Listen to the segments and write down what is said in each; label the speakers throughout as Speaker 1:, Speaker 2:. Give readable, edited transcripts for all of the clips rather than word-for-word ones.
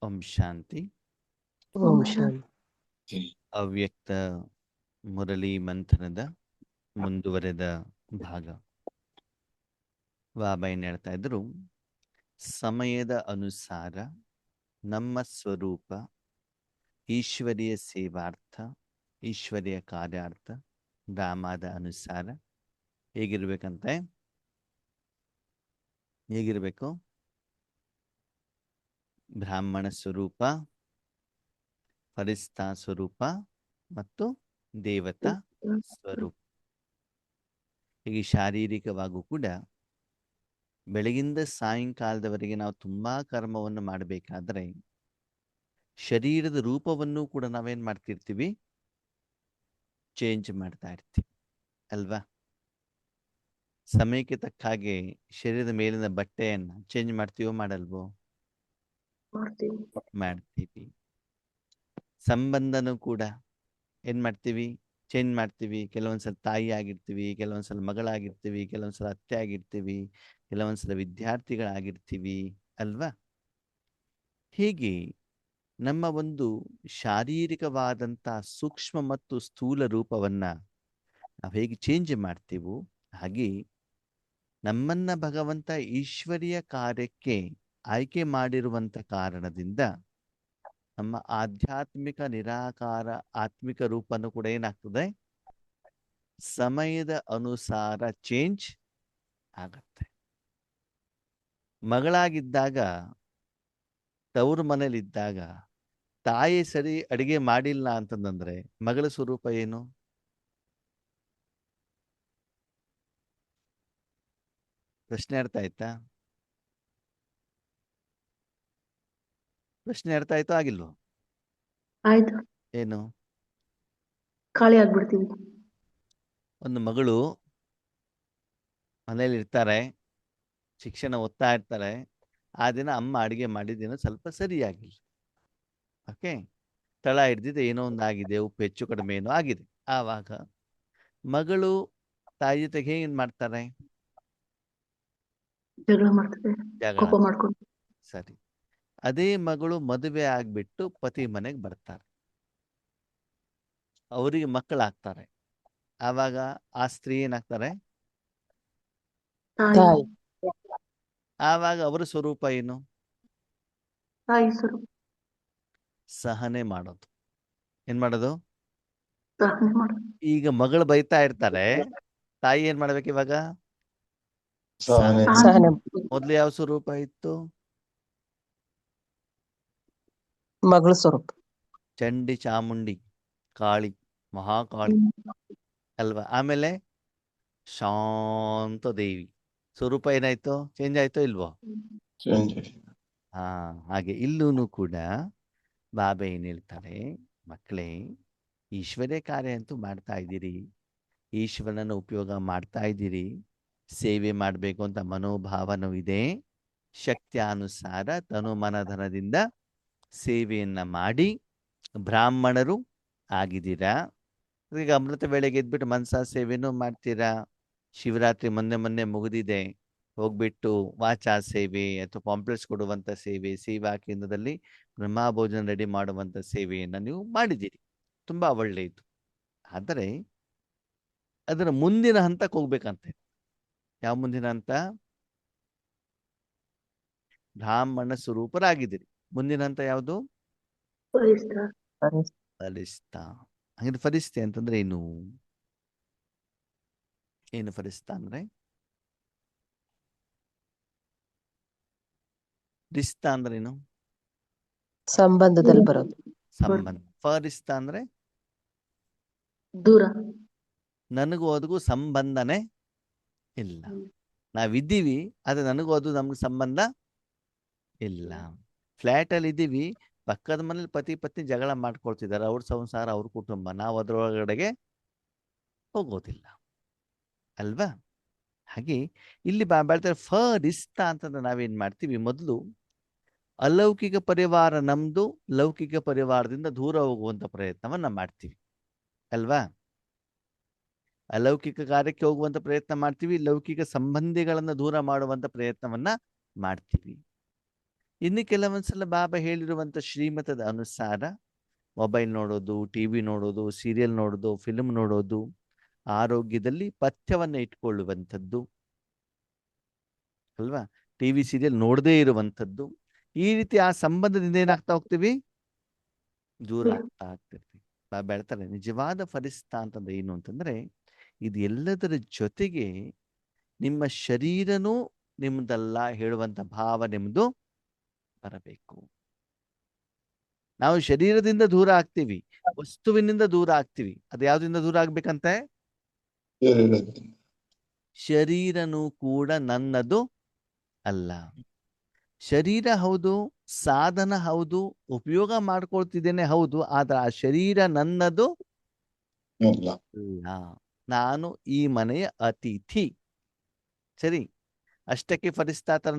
Speaker 1: ಓಂ ಶಾಂತಿ.
Speaker 2: ಓಂ ಶಾಂತಿ.
Speaker 1: ಅವ್ಯಕ್ತ ಮುರಳಿ ಮಂಥನದ ಮುಂದುವರೆದ ಭಾಗ. ಬಾಬಾ ಏನ್ ಹೇಳ್ತಾ ಇದ್ರು, ಸಮಯದ ಅನುಸಾರ ನಮ್ಮ ಸ್ವರೂಪ ಈಶ್ವರೀಯ ಸೇವಾರ್ಥ, ಈಶ್ವರೀಯ ಕಾರ್ಯಾರ್ಥ, ಡ್ರಾಮಾದ ಅನುಸಾರ ಹೇಗಿರ್ಬೇಕಂತೆ? ಹೇಗಿರ್ಬೇಕು? ಬ್ರಾಹ್ಮಣ ಸ್ವರೂಪ, ಫರಿಸ್ತಾ ಸ್ವರೂಪ ಮತ್ತು ದೇವತಾ ಸ್ವರೂಪ. ಹೀಗೆ ಶಾರೀರಿಕವಾಗೂ ಕೂಡ ಬೆಳಗಿಂದ ಸಾಯಂಕಾಲದವರೆಗೆ ನಾವು ತುಂಬಾ ಕರ್ಮವನ್ನು ಮಾಡಬೇಕಾದ್ರೆ ಶರೀರದ ರೂಪವನ್ನು ಕೂಡ ನಾವೇನ್ ಮಾಡ್ತಿರ್ತೀವಿ? ಚೇಂಜ್ ಮಾಡ್ತಾ ಇರ್ತೀವಿ ಅಲ್ವಾ? ಸಮಯಕ್ಕೆ ತಕ್ಕ ಹಾಗೆ ಶರೀರದ ಮೇಲಿನ ಬಟ್ಟೆಯನ್ನ ಚೇಂಜ್ ಮಾಡ್ತೀವೋ ಮಾಡಲ್ವೋ? ಮಾಡ್ತೀವಿ. ಸಂಬಂಧನೂ ಕೂಡ ಏನ್ ಮಾಡ್ತೀವಿ? ಚೇಂಜ್ ಮಾಡ್ತೀವಿ. ಕೆಲವೊಂದ್ಸಲ ತಾಯಿ ಆಗಿರ್ತೀವಿ, ಕೆಲವೊಂದ್ಸಲ ಮಗಳಾಗಿರ್ತೀವಿ, ಕೆಲವೊಂದ್ಸಲ ಅತ್ತೆ ಆಗಿರ್ತೀವಿ, ಕೆಲವೊಂದ್ಸಲ ವಿದ್ಯಾರ್ಥಿಗಳಾಗಿರ್ತೀವಿ ಅಲ್ವಾ? ಹೀಗೆ ನಮ್ಮ ಒಂದು ಶಾರೀರಿಕವಾದಂಥ ಸೂಕ್ಷ್ಮ ಮತ್ತು ಸ್ಥೂಲ ರೂಪವನ್ನ ನಾವು ಹೇಗೆ ಚೇಂಜ್ ಮಾಡ್ತೀವೋ ಹಾಗೆ ನಮ್ಮನ್ನ ಭಗವಂತ ಈಶ್ವರೀಯ ಕಾರ್ಯಕ್ಕೆ ಆಯ್ಕೆ ಮಾಡಿರುವಂತ ಕಾರಣದಿಂದ ನಮ್ಮ ಆಧ್ಯಾತ್ಮಿಕ ನಿರಾಕಾರ ಆತ್ಮಿಕ ರೂಪನು ಕೂಡ ಏನಾಗ್ತದೆ? ಸಮಯದ ಅನುಸಾರ ಚೇಂಜ್ ಆಗತ್ತೆ. ಮಗಳಾಗಿದ್ದಾಗ, ತವರು ಮನೇಲಿದ್ದಾಗ ತಾಯಿ ಸರಿ ಅಡಿಗೆ ಮಾಡಿಲ್ಲ ಅಂತಂದ್ರೆ ಮಗಳ ಸ್ವರೂಪ ಏನು? ಪ್ರಶ್ನೆ ಅರ್ಥ ಆಯ್ತಾ? ಪ್ರಶ್ನೆ ಅರ್ಥ ಆಯ್ತೋ ಆಗಿಲ್ವೋ?
Speaker 2: ಆಯ್ತು.
Speaker 1: ಏನು?
Speaker 2: ಖಾಲಿ ಆಗ್ಬಿಡ್ತೀವಿ.
Speaker 1: ಒಂದು ಮಗಳು ಮನೇಲಿ ಇರ್ತಾರೆ, ಶಿಕ್ಷಣ ಓದ್ತಾ ಇರ್ತಾರೆ. ಆ ದಿನ ಅಮ್ಮ ಅಡಿಗೆ ಮಾಡಿದ್ದೇನೋ ಸ್ವಲ್ಪ ಸರಿಯಾಗಿಲ್ಲ. ಓಕೆ, ತಳ ಹಿಡ್ದಿದೆ, ಏನೋ ಒಂದು ಆಗಿದೆ, ಉಪ್ಪು ಹೆಚ್ಚು ಕಡಿಮೆ ಏನೋ ಆಗಿದೆ. ಆವಾಗ ಮಗಳು ತಾಯಿ ಜೊತೆಗೆ ಏನ್ ಮಾಡ್ತಾರೆ?
Speaker 2: ಜಗಳ ಮಾಡ್ತದೆ,
Speaker 1: ಜಗಳ.
Speaker 2: ಕೋಪ ಮಾಡ್ಕೊಂಡು.
Speaker 1: ಸರಿ. ಅದೇ ಮಗಳು ಮದುವೆ ಆಗ್ಬಿಟ್ಟು ಪತಿ ಮನೆಗೆ ಬರ್ತಾರೆ, ಅವರಿಗೆ ಮಕ್ಕಳಾಗ್ತಾರೆ. ಆವಾಗ ಆ ಸ್ತ್ರೀ ಏನಾಗ್ತಾರೆ?
Speaker 2: ತಾಯಿ.
Speaker 1: ಆವಾಗ ಅವರ ಸ್ವರೂಪ ಏನು?
Speaker 2: ತಾಯಿ ಸ್ವರೂಪ.
Speaker 1: ಸಹನೆ ಮಾಡೋದು. ಏನ್ ಮಾಡೋದು?
Speaker 2: ಸಹನೆ ಮಾಡೋದು.
Speaker 1: ಈಗ ಮಗಳು ಬೈತಾ ಇರ್ತಾರೆ, ತಾಯಿ ಏನ್ ಮಾಡ್ಬೇಕು ಇವಾಗ?
Speaker 2: ಸಹನೆ.
Speaker 1: ಮೊದ್ಲು ಯಾವ ಸ್ವರೂಪ ಇತ್ತು?
Speaker 2: ಮಗಳ ಸ್ವರೂಪ.
Speaker 1: ಚಂಡಿ ಚಾಮುಂಡಿ, ಕಾಳಿ, ಮಹಾಕಾಳಿ ಅಲ್ವಾ? ಆಮೇಲೆ ಶಾಂತ ದೇವಿ ಸ್ವರೂಪ ಏನಾಯ್ತು? ಚೇಂಜ್ ಆಯ್ತೋ ಇಲ್ವೋ? ಹಾಗೆ ಇಲ್ಲೂ ಕೂಡ ಬಾಬಾ ಏನ್ ಹೇಳ್ತಾರೆ, ಮಕ್ಕಳೇ ಈಶ್ವರ್ಯ ಕಾರ್ಯ ಅಂತೂ ಮಾಡ್ತಾ ಇದ್ದೀರಿ, ಈಶ್ವರನ ಉಪಯೋಗ ಮಾಡ್ತಾ ಇದ್ದೀರಿ, ಸೇವೆ ಮಾಡಬೇಕು ಅಂತ ಮನೋಭಾವನೂ ಇದೆ. ಶಕ್ತ್ಯಾನುಸಾರ ತನುಮನಧನದಿಂದ ಸೇವೆಯನ್ನ ಮಾಡಿ ಬ್ರಾಹ್ಮಣರು ಆಗಿದ್ದೀರಾ. ಈಗ ಅಮೃತ ವೇಳೆಗೆ ಎದ್ಬಿಟ್ಟು ಮನಸಾ ಸೇವೆನೂ ಮಾಡ್ತೀರಾ. ಶಿವರಾತ್ರಿ ಮೊನ್ನೆ ಮುಗಿದಿದೆ, ಹೋಗ್ಬಿಟ್ಟು ವಾಚಾ ಸೇವೆ ಅಥವಾ ಪಾಂಪ್ಲೆಟ್ಸ್ ಕೊಡುವಂತ ಸೇವೆ, ಸೇವಾ ಕೇಂದ್ರದಲ್ಲಿ ಬ್ರಹ್ಮ ಭೋಜನ ರೆಡಿ ಮಾಡುವಂತ ಸೇವೆಯನ್ನ ನೀವು ಮಾಡಿದ್ದೀರಿ, ತುಂಬಾ ಒಳ್ಳೆಯದು. ಆದರೆ ಅದರ ಮುಂದಿನ ಹಂತಕ್ಕೆ ಹೋಗ್ಬೇಕಂತೆ. ಯಾವ ಮುಂದಿನ ಹಂತ? ಬ್ರಾಹ್ಮಣ ಸ್ವರೂಪರಾಗಿದ್ದೀರಿ. ಮುಂದಿನ ಹಂತ ಯಾವುದು? ಫರಿಸ್ತಾ. ಹಾಗಿದ್ರೆ ಫರಿಸ್ತೆ ಅಂತಂದ್ರೆ ಏನು? ಏನು ಫರಿಸ್ತಾ ಅಂದ್ರೆ? ರಿಸ್ತಾ ಅಂದ್ರೆ ಏನು?
Speaker 2: ಸಂಬಂಧದಲ್ಲಿ ಬರೋದು.
Speaker 1: ಸಂಬಂಧ. ಫರಿಸ್ತಾ ಅಂದ್ರೆ
Speaker 2: ದೂರ.
Speaker 1: ನನಗೂ ಅದಕ್ಕೂ ಸಂಬಂಧನೇ ಇಲ್ಲ. ನಾವಿದ್ದೀವಿ, ಆದ್ರೆ ನನಗೂ ಅದು ನಮ್ಗೆ ಸಂಬಂಧ ಇಲ್ಲ. ಫ್ಲಾಟ್ ಅಲ್ಲಿ ಇದ್ದೀವಿ, ಪಕ್ಕದ ಮನೇಲಿ ಪತಿ ಪತ್ನಿ ಜಗಳ ಮಾಡ್ಕೊಳ್ತಿದ್ದಾರೆ, ಅವ್ರ ಸಂಸಾರ, ಅವ್ರ ಕುಟುಂಬ, ನಾವು ಅದರೊಳಗಡೆಗೆ ಹೋಗೋದಿಲ್ಲ ಅಲ್ವಾ? ಹಾಗೆ ಇಲ್ಲಿ ಹೇಳ್ತಾರೆ ಫರಿಸ್ತಾ ಅಂತಂದ್ರೆ ನಾವೇನ್ ಮಾಡ್ತೀವಿ? ಮೊದಲು ಅಲೌಕಿಕ ಪರಿವಾರ ನಮ್ದು, ಲೌಕಿಕ ಪರಿವಾರದಿಂದ ದೂರ ಹೋಗುವಂತ ಪ್ರಯತ್ನವನ್ನ ಮಾಡ್ತೀವಿ ಅಲ್ವಾ? ಅಲೌಕಿಕ ಕಾರ್ಯಕ್ಕೆ ಹೋಗುವಂತ ಪ್ರಯತ್ನ ಮಾಡ್ತೀವಿ, ಲೌಕಿಕ ಸಂಬಂಧಿಗಳನ್ನ ದೂರ ಮಾಡುವಂತ ಪ್ರಯತ್ನವನ್ನ ಮಾಡ್ತೀವಿ. ಇನ್ನು ಕೆಲವೊಂದ್ಸಲ ಬಾಬಾ ಹೇಳಿರುವಂತ ಶ್ರೀಮತದ ಅನುಸಾರ ಮೊಬೈಲ್ ನೋಡೋದು, ಟಿವಿ ನೋಡೋದು, ಸೀರಿಯಲ್ ನೋಡೋದು, ಫಿಲ್ಮ್ ನೋಡೋದು, ಆರೋಗ್ಯದಲ್ಲಿ ಪಥ್ಯವನ್ನ ಇಟ್ಕೊಳ್ಳುವಂಥದ್ದು ಅಲ್ವಾ, ಟಿವಿ ಸೀರಿಯಲ್ ನೋಡದೇ ಇರುವಂಥದ್ದು, ಈ ರೀತಿ ಆ ಸಂಬಂಧದಿಂದ ಏನಾಗ್ತಾ ಹೋಗ್ತೀವಿ, ದೂರ ಆಗ್ತಾ ಆಗ್ತಿರ್ತೀವಿ. ಬಾಬಾ ಹೇಳ್ತಾರೆ ನಿಜವಾದ ಫರಿಸ್ತಾ ಅಂತಂದ್ರೆ ಏನು ಅಂತಂದ್ರೆ, ಇದು ಎಲ್ಲದರ ಜೊತೆಗೆ ನಿಮ್ಮ ಶರೀರನೂ ನಿಮ್ದಲ್ಲ ಹೇಳುವಂತ ಭಾವ ನಿಮ್ದು ಬರಬೇಕು. ನಾವು ಶರೀರದಿಂದ ದೂರ ಆಗ್ತೀವಿ, ವಸ್ತುವಿನಿಂದ ದೂರ ಆಗ್ತೀವಿ. ಅದು ಯಾವ್ದ್ರಿಂದ ದೂರ ಆಗ್ಬೇಕಂತೆ? ಶರೀರನೂ ಕೂಡ ನನ್ನದು ಅಲ್ಲ. ಶರೀರ ಹೌದು, ಸಾಧನ ಹೌದು, ಉಪಯೋಗ ಮಾಡ್ಕೊಳ್ತಿದ್ದೇನೆ ಹೌದು, ಆದ್ರೆ ಆ ಶರೀರ ನನ್ನದು ಅಲ್ಲ. ನಾನು ಈ ಮನೆಯ ಅತಿಥಿ. ಸರಿ, ಅಷ್ಟಕ್ಕೆ ಫರಿಸ್ತಾ ತರ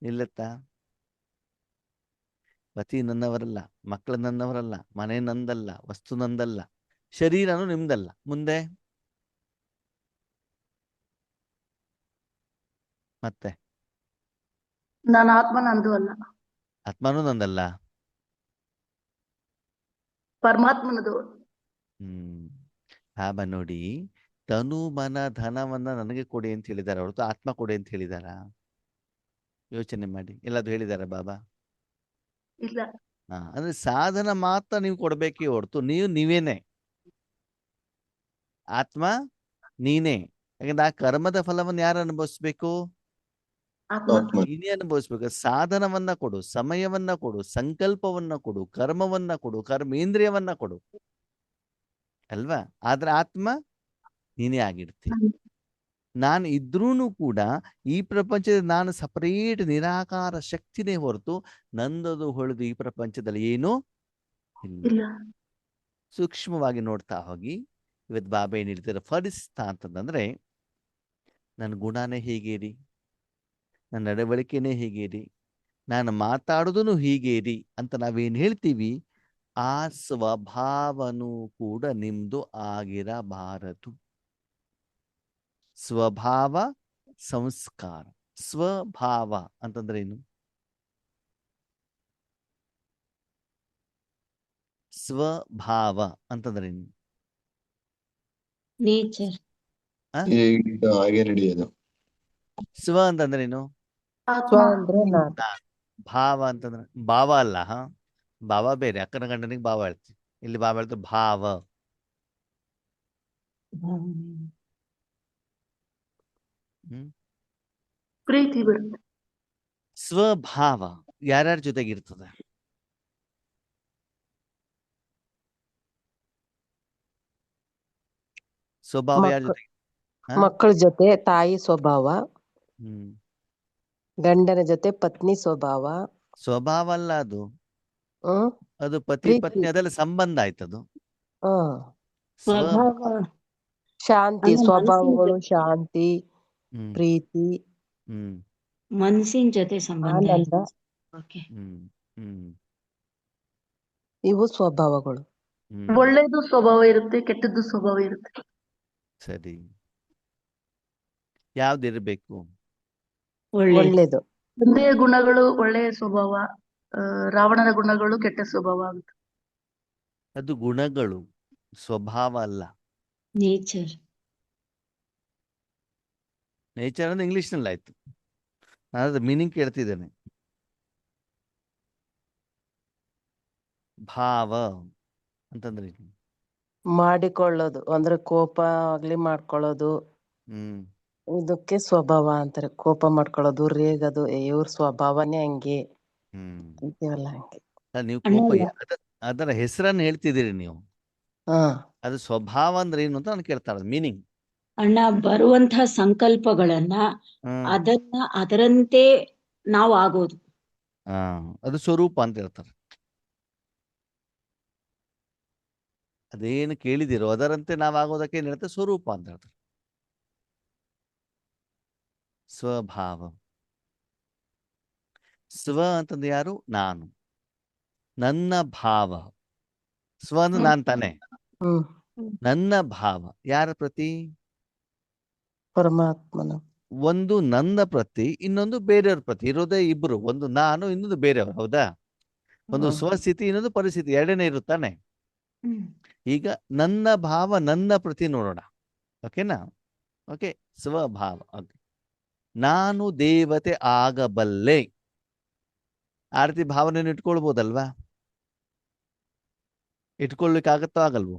Speaker 1: ನಿಲ್ಲತ್ತಾ? ಪತಿ ನನ್ನವರಲ್ಲ, ಮಕ್ಕಳು ನನ್ನವರಲ್ಲ, ಮನೆ ನಂದಲ್ಲ, ವಸ್ತು ನಂದಲ್ಲ, ಶರೀರನು ನಿಮ್ದಲ್ಲ. ಮುಂದೆ ಮತ್ತೆ
Speaker 2: ನನ್ನ ಆತ್ಮ ನಂದು ಅಲ್ಲ,
Speaker 1: ಆತ್ಮನೂ ನಂದಲ್ಲ.
Speaker 2: ಪರಮಾತ್ಮನದು.
Speaker 1: ಬಾಬಾ ನೋಡಿ, ತನು ಮನ ಧನವನ್ನ ನನಗೆ ಕೊಡಿ ಅಂತ ಹೇಳಿದಾರ ಹೊರತು ಆತ್ಮ ಕೊಡಿ ಅಂತ ಹೇಳಿದಾರ? ಯೋಚನೆ ಮಾಡಿ, ಎಲ್ಲಾದ್ರು ಹೇಳಿದಾರ ಬಾಬಾ?
Speaker 2: ಇಲ್ಲ.
Speaker 1: ಅಂದ್ರೆ ಸಾಧನ ಮಾತ್ರ ನೀವು ಕೊಡ್ಬೇಕೇ ಹೊರತು ನೀವೇನೆ. ಆತ್ಮ ನೀನೇ. ಯಾಕಂದ್ರೆ ಆ ಕರ್ಮದ ಫಲವನ್ನು ಯಾರು ಅನುಭವಿಸ್ಬೇಕು? ನೀನೇ ಅನುಭವಿಸ್ಬೇಕು. ಸಾಧನವನ್ನ ಕೊಡು, ಸಮಯವನ್ನ ಕೊಡು, ಸಂಕಲ್ಪವನ್ನ ಕೊಡು, ಕರ್ಮವನ್ನ ಕೊಡು, ಕರ್ಮೇಂದ್ರಿಯವನ್ನ ಕೊಡು ಅಲ್ವಾ. ಆದ್ರೆ ಆತ್ಮ ನೀನೇ ಆಗಿರ್ತೀನಿ. ನಾನು ಇದ್ರೂ ಕೂಡ ಈ ಪ್ರಪಂಚದ ನಾನು ಸಪರೇಟ್ ನಿರಾಕಾರ ಶಕ್ತಿನೇ ಹೊರತು ನಂದದು ಹೊಳೆದು ಈ ಪ್ರಪಂಚದಲ್ಲಿ ಏನೂ ಇಲ್ಲ. ಸೂಕ್ಷ್ಮವಾಗಿ ನೋಡ್ತಾ ಹೋಗಿ. ಇವತ್ತು ಬಾಬಾ ಏನ್ ಹೇಳ್ತಾರೆ ಫರಿಸ್ತಾ ಅಂತಂದ್ರೆ, ನನ್ನ ಗುಣನೇ ಹೀಗೇರಿ, ನನ್ನ ನಡವಳಿಕೆನೇ ಹೀಗೇರಿ, ನಾನು ಮಾತಾಡೋದೂ ಹೀಗೇರಿ ಅಂತ ನಾವೇನ್ ಹೇಳ್ತೀವಿ, ಆ ಸ್ವಭಾವನೂ ಕೂಡ ನಿಮ್ದು ಆಗಿರಬಾರದು. ಸ್ವಭಾವ ಸಂಸ್ಕಾರ. ಸ್ವಭಾವ ಅಂತಂದ್ರೆ ಏನು? ಸ್ವಭಾವ ಅಂತಂದ್ರೆ ಏನು?
Speaker 3: ನೇಚರ್.
Speaker 4: ಹಾಗೆ ನಡೆಯೋದು.
Speaker 1: ಸ್ವ ಅಂತಂದ್ರೆ ಏನು?
Speaker 2: ಆತ್ಮ.
Speaker 1: ಭಾವ ಅಂತಂದ್ರೆ ಭಾವ ಅಲ್ಲ. ಭಾವ ಬೇರೆ, ಅಕ್ಕನ ಗಂಡನಿಗೆ ಭಾವ ಹೇಳ್ತೀವಿ, ಇಲ್ಲಿ ಭಾವ ಹೇಳ್ತಾರೆ ಭಾವ.
Speaker 2: ಪ್ರೀತಿ ಬರುತ್ತೆ.
Speaker 1: ಸ್ವಭಾವ ಯಾರ್ಯಾರ ಜೊತೆಗಿರ್ತದೆ? ಸ್ವಭಾವ ಯಾರ ಜೊತೆ?
Speaker 5: ಮಕ್ಕಳ ಜೊತೆ ತಾಯಿ ಸ್ವಭಾವ,
Speaker 1: ಹ್ಮ್
Speaker 5: ಗಂಡನ ಜೊತೆ ಪತ್ನಿ ಸ್ವಭಾವ.
Speaker 1: ಸ್ವಭಾವ ಅಲ್ಲ ಅದು,
Speaker 5: ಹ್ಮ್
Speaker 1: ಅದು ಪತಿ
Speaker 5: ಪ್ರೀತಿ.
Speaker 1: ಪತ್ನಿ ಅದೆಲ್ಲ ಸಂಬಂಧ ಆಯ್ತದು.
Speaker 3: ಸ್ವಭಾವ
Speaker 5: ಶಾಂತಿ
Speaker 3: ಅಲ್ಲ,
Speaker 5: ಸ್ವಭಾವಗಳು,
Speaker 3: ಮನಸ್ಸಿನ
Speaker 5: ಶಾಂತಿ,
Speaker 1: ಹ್ಮ್
Speaker 5: ಪ್ರೀತಿ,
Speaker 1: ಹ್ಮ್
Speaker 3: ಮನಸ್ಸಿನ ಜೊತೆ ಸಂಬಂಧ
Speaker 5: ಆನಂದ,
Speaker 3: ಓಕೆ.
Speaker 1: ಹ್ಮ್ ಹ್ಮ್
Speaker 5: ಇವು ಸ್ವಭಾವಗಳು.
Speaker 1: ಹ್ಮ್
Speaker 2: ಒಳ್ಳೇದು ಸ್ವಭಾವ ಇರುತ್ತೆ, ಕೆಟ್ಟದ್ದು ಸ್ವಭಾವ ಇರುತ್ತೆ.
Speaker 1: ಸರಿ, ಯಾವ್ದಿರ್ಬೇಕು?
Speaker 3: ಒಳ್ಳೆ
Speaker 5: ಒಳ್ಳೇದು.
Speaker 2: ತಂದೆಯ ಗುಣಗಳು ಒಳ್ಳೆಯ ಸ್ವಭಾವ, ರಾವಣನ ಗುಣಗಳು ಕೆಟ್ಟ ಸ್ವಭಾವ ಆಗುತ್ತೆ.
Speaker 1: ಅದು ಗುಣಗಳು, ಸ್ವಭಾವ ಅಲ್ಲ.
Speaker 3: ನೇಚರ್.
Speaker 1: ನೇಚರ್ ಅಂದ್ರೆ ಇಂಗ್ಲಿಷ್ ನಲ್ಲಿ ಆಯ್ತು. ನಾನು ಮೀನಿಂಗ್ ಕೇಳ್ತಿದ್ದೇನೆ. ಭಾವ ಅಂತಂದ್ರೆ ಏನು?
Speaker 5: ಮಾಡಿಕೊಳ್ಳೋದು ಅಂದ್ರೆ ಕೋಪ ಆಗ್ಲಿ ಮಾಡ್ಕೊಳ್ಳೋದು,
Speaker 1: ಹ್ಮ್
Speaker 5: ಇದಕ್ಕೆ ಸ್ವಭಾವ ಅಂತಾರೆ. ಕೋಪ ಮಾಡ್ಕೊಳ್ಳೋದು, ರೇಗದು, ಇವ್ರ ಸ್ವಭಾವನೇ ಹಂಗೆ
Speaker 1: ಹ್ಮ್
Speaker 5: ಅಂತೀವಲ್ಲ ಹಂಗೆ.
Speaker 1: ನೀವು
Speaker 3: ಅಣ್ಣ
Speaker 1: ಕೋಪ
Speaker 3: ಇಲ್ಲ.
Speaker 1: ಅದರ ಹೆಸರನ್ನು ಹೇಳ್ತಿದ್ದೀರಿ ನೀವು.
Speaker 5: ಹಾ
Speaker 1: ಅದು ಸ್ವಭಾವ ಅಂದ್ರೆ ಏನು ಅಂತ ನಾನು ಕೇಳ್ತಾ ಇರೋದು ಮೀನಿಂಗ್.
Speaker 3: ಅಣ್ಣ, ಬರುವಂತಹ ಸಂಕಲ್ಪಗಳನ್ನ ಅದರಂತೆ ನಾವು ಆಗೋದು.
Speaker 1: ಅದು ಸ್ವರೂಪ ಅಂತ ಹೇಳ್ತಾರೆ. ಅದೇನು ಕೇಳಿದಿರೋ ಅದರಂತೆ ನಾವಾಗೋದಕ್ಕೆ ಏನ್ ಹೇಳ್ತಾರೆ? ಸ್ವರೂಪ ಅಂತ ಹೇಳ್ತಾರೆ. ಸ್ವಭಾವ. ಸ್ವ ಅಂತಂದ್ರೆ ಯಾರು? ನಾನು. ನನ್ನ ಭಾವ. ಸ್ವ ಅಂದ್ರೆ ನಾನ್ ತಾನೆ.
Speaker 5: ಹ್ಮ್
Speaker 1: ನನ್ನ ಭಾವ ಯಾರ ಪ್ರತಿ?
Speaker 5: ಪರಮಾತ್ಮನ.
Speaker 1: ಒಂದು ನನ್ನ ಪ್ರತಿ, ಇನ್ನೊಂದು ಬೇರೆಯವ್ರ ಪ್ರತಿ. ಇರೋದೇ ಇಬ್ರು, ಒಂದು ನಾನು, ಇನ್ನೊಂದು ಬೇರೆಯವರು. ಹೌದಾ? ಒಂದು
Speaker 3: ಹೌದು.
Speaker 1: ಸ್ವಸ್ಥಿತಿ, ಇನ್ನೊಂದು ಪರಿಸ್ಥಿತಿ, ಎರಡನೇ ಇರುತ್ತಾನೆ.
Speaker 3: ಹ್ಮ್.
Speaker 1: ಈಗ ನನ್ನ ಭಾವ, ನನ್ನ ಪ್ರತಿ ನೋಡೋಣ. ಓಕೆನಾ? ಓಕೆ, ಸ್ವಭಾವ. ಓಕೆ, ನಾನು ದೇವತೆ ಆಗಬಲ್ಲೆ. ಆ ರೀತಿ ಭಾವನೆಯನ್ನು ಇಟ್ಕೊಳ್ಬೋದಲ್ವಾ? ಇಟ್ಕೊಳ್ಲಿಕ್ಕಾಗತ್ತೋ ಆಗಲ್ವೋ?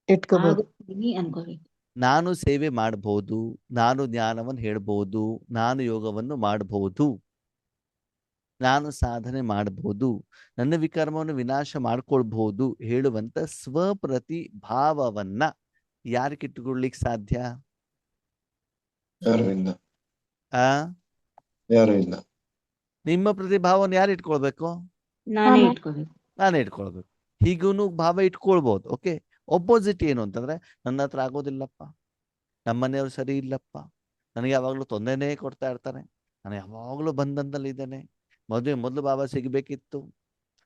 Speaker 5: ಇಟ್ಕೋಬಹುದು.
Speaker 3: ಆಗುತ್ತೀನಿ ಅನ್ಕೋಬೇಕು.
Speaker 1: ನಾನು ಸೇವೆ ಮಾಡಬಹುದು, ನಾನು ಜ್ಞಾನವನ್ನು ಹೇಳ್ಬಹುದು, ನಾನು ಯೋಗವನ್ನು ಮಾಡಬಹುದು, ನಾನು ಸಾಧನೆ ಮಾಡಬಹುದು, ನನ್ನ ವಿಕರ್ಮವನ್ನು ವಿನಾಶ ಮಾಡ್ಕೊಳ್ಬಹುದು ಹೇಳುವಂತ ಸ್ವಪ್ರತಿ ಭಾವವನ್ನ ಯಾರಿಗೆ ಇಟ್ಟುಕೊಳ್ಳಿಕ್ ಸಾಧ್ಯ?
Speaker 4: ಯಾರು ಇಲ್ಲ,
Speaker 1: ಆ
Speaker 4: ಯಾರು ಇಲ್ಲ.
Speaker 1: ನಿಮ್ಮ ಪ್ರತಿಭಾವವನ್ನು ಯಾರು ಇಟ್ಕೊಳ್ಬೇಕು?
Speaker 3: ನಾನೇ
Speaker 2: ನಾನು.
Speaker 3: ಇಟ್ಕೋಬೇಕು.
Speaker 1: ನಾನೇ ಇಟ್ಕೊಳ್ಬೇಕು. ಹೀಗೂ ಭಾವ ಇಟ್ಕೊಳ್ಬಹುದು. ಓಕೆ, ಒಪೋಸಿಟ್ ಏನು ಅಂತಂದ್ರೆ, ನನ್ನ ಹತ್ರ ಆಗೋದಿಲ್ಲಪ್ಪ, ನಮ್ಮನೆಯವ್ರು ಸರಿ ಇಲ್ಲಪ್ಪ, ನನಗೆ ಯಾವಾಗಲೂ ತೊಂದರೆನೇ ಕೊಡ್ತಾ ಇರ್ತಾರೆ, ನಾನು ಯಾವಾಗಲೂ ಬಂಧನದಲ್ಲಿ ಇದ್ದೇನೆ, ಮೊದಲು ಬಾಬಾ ಸಿಗಬೇಕಿತ್ತು,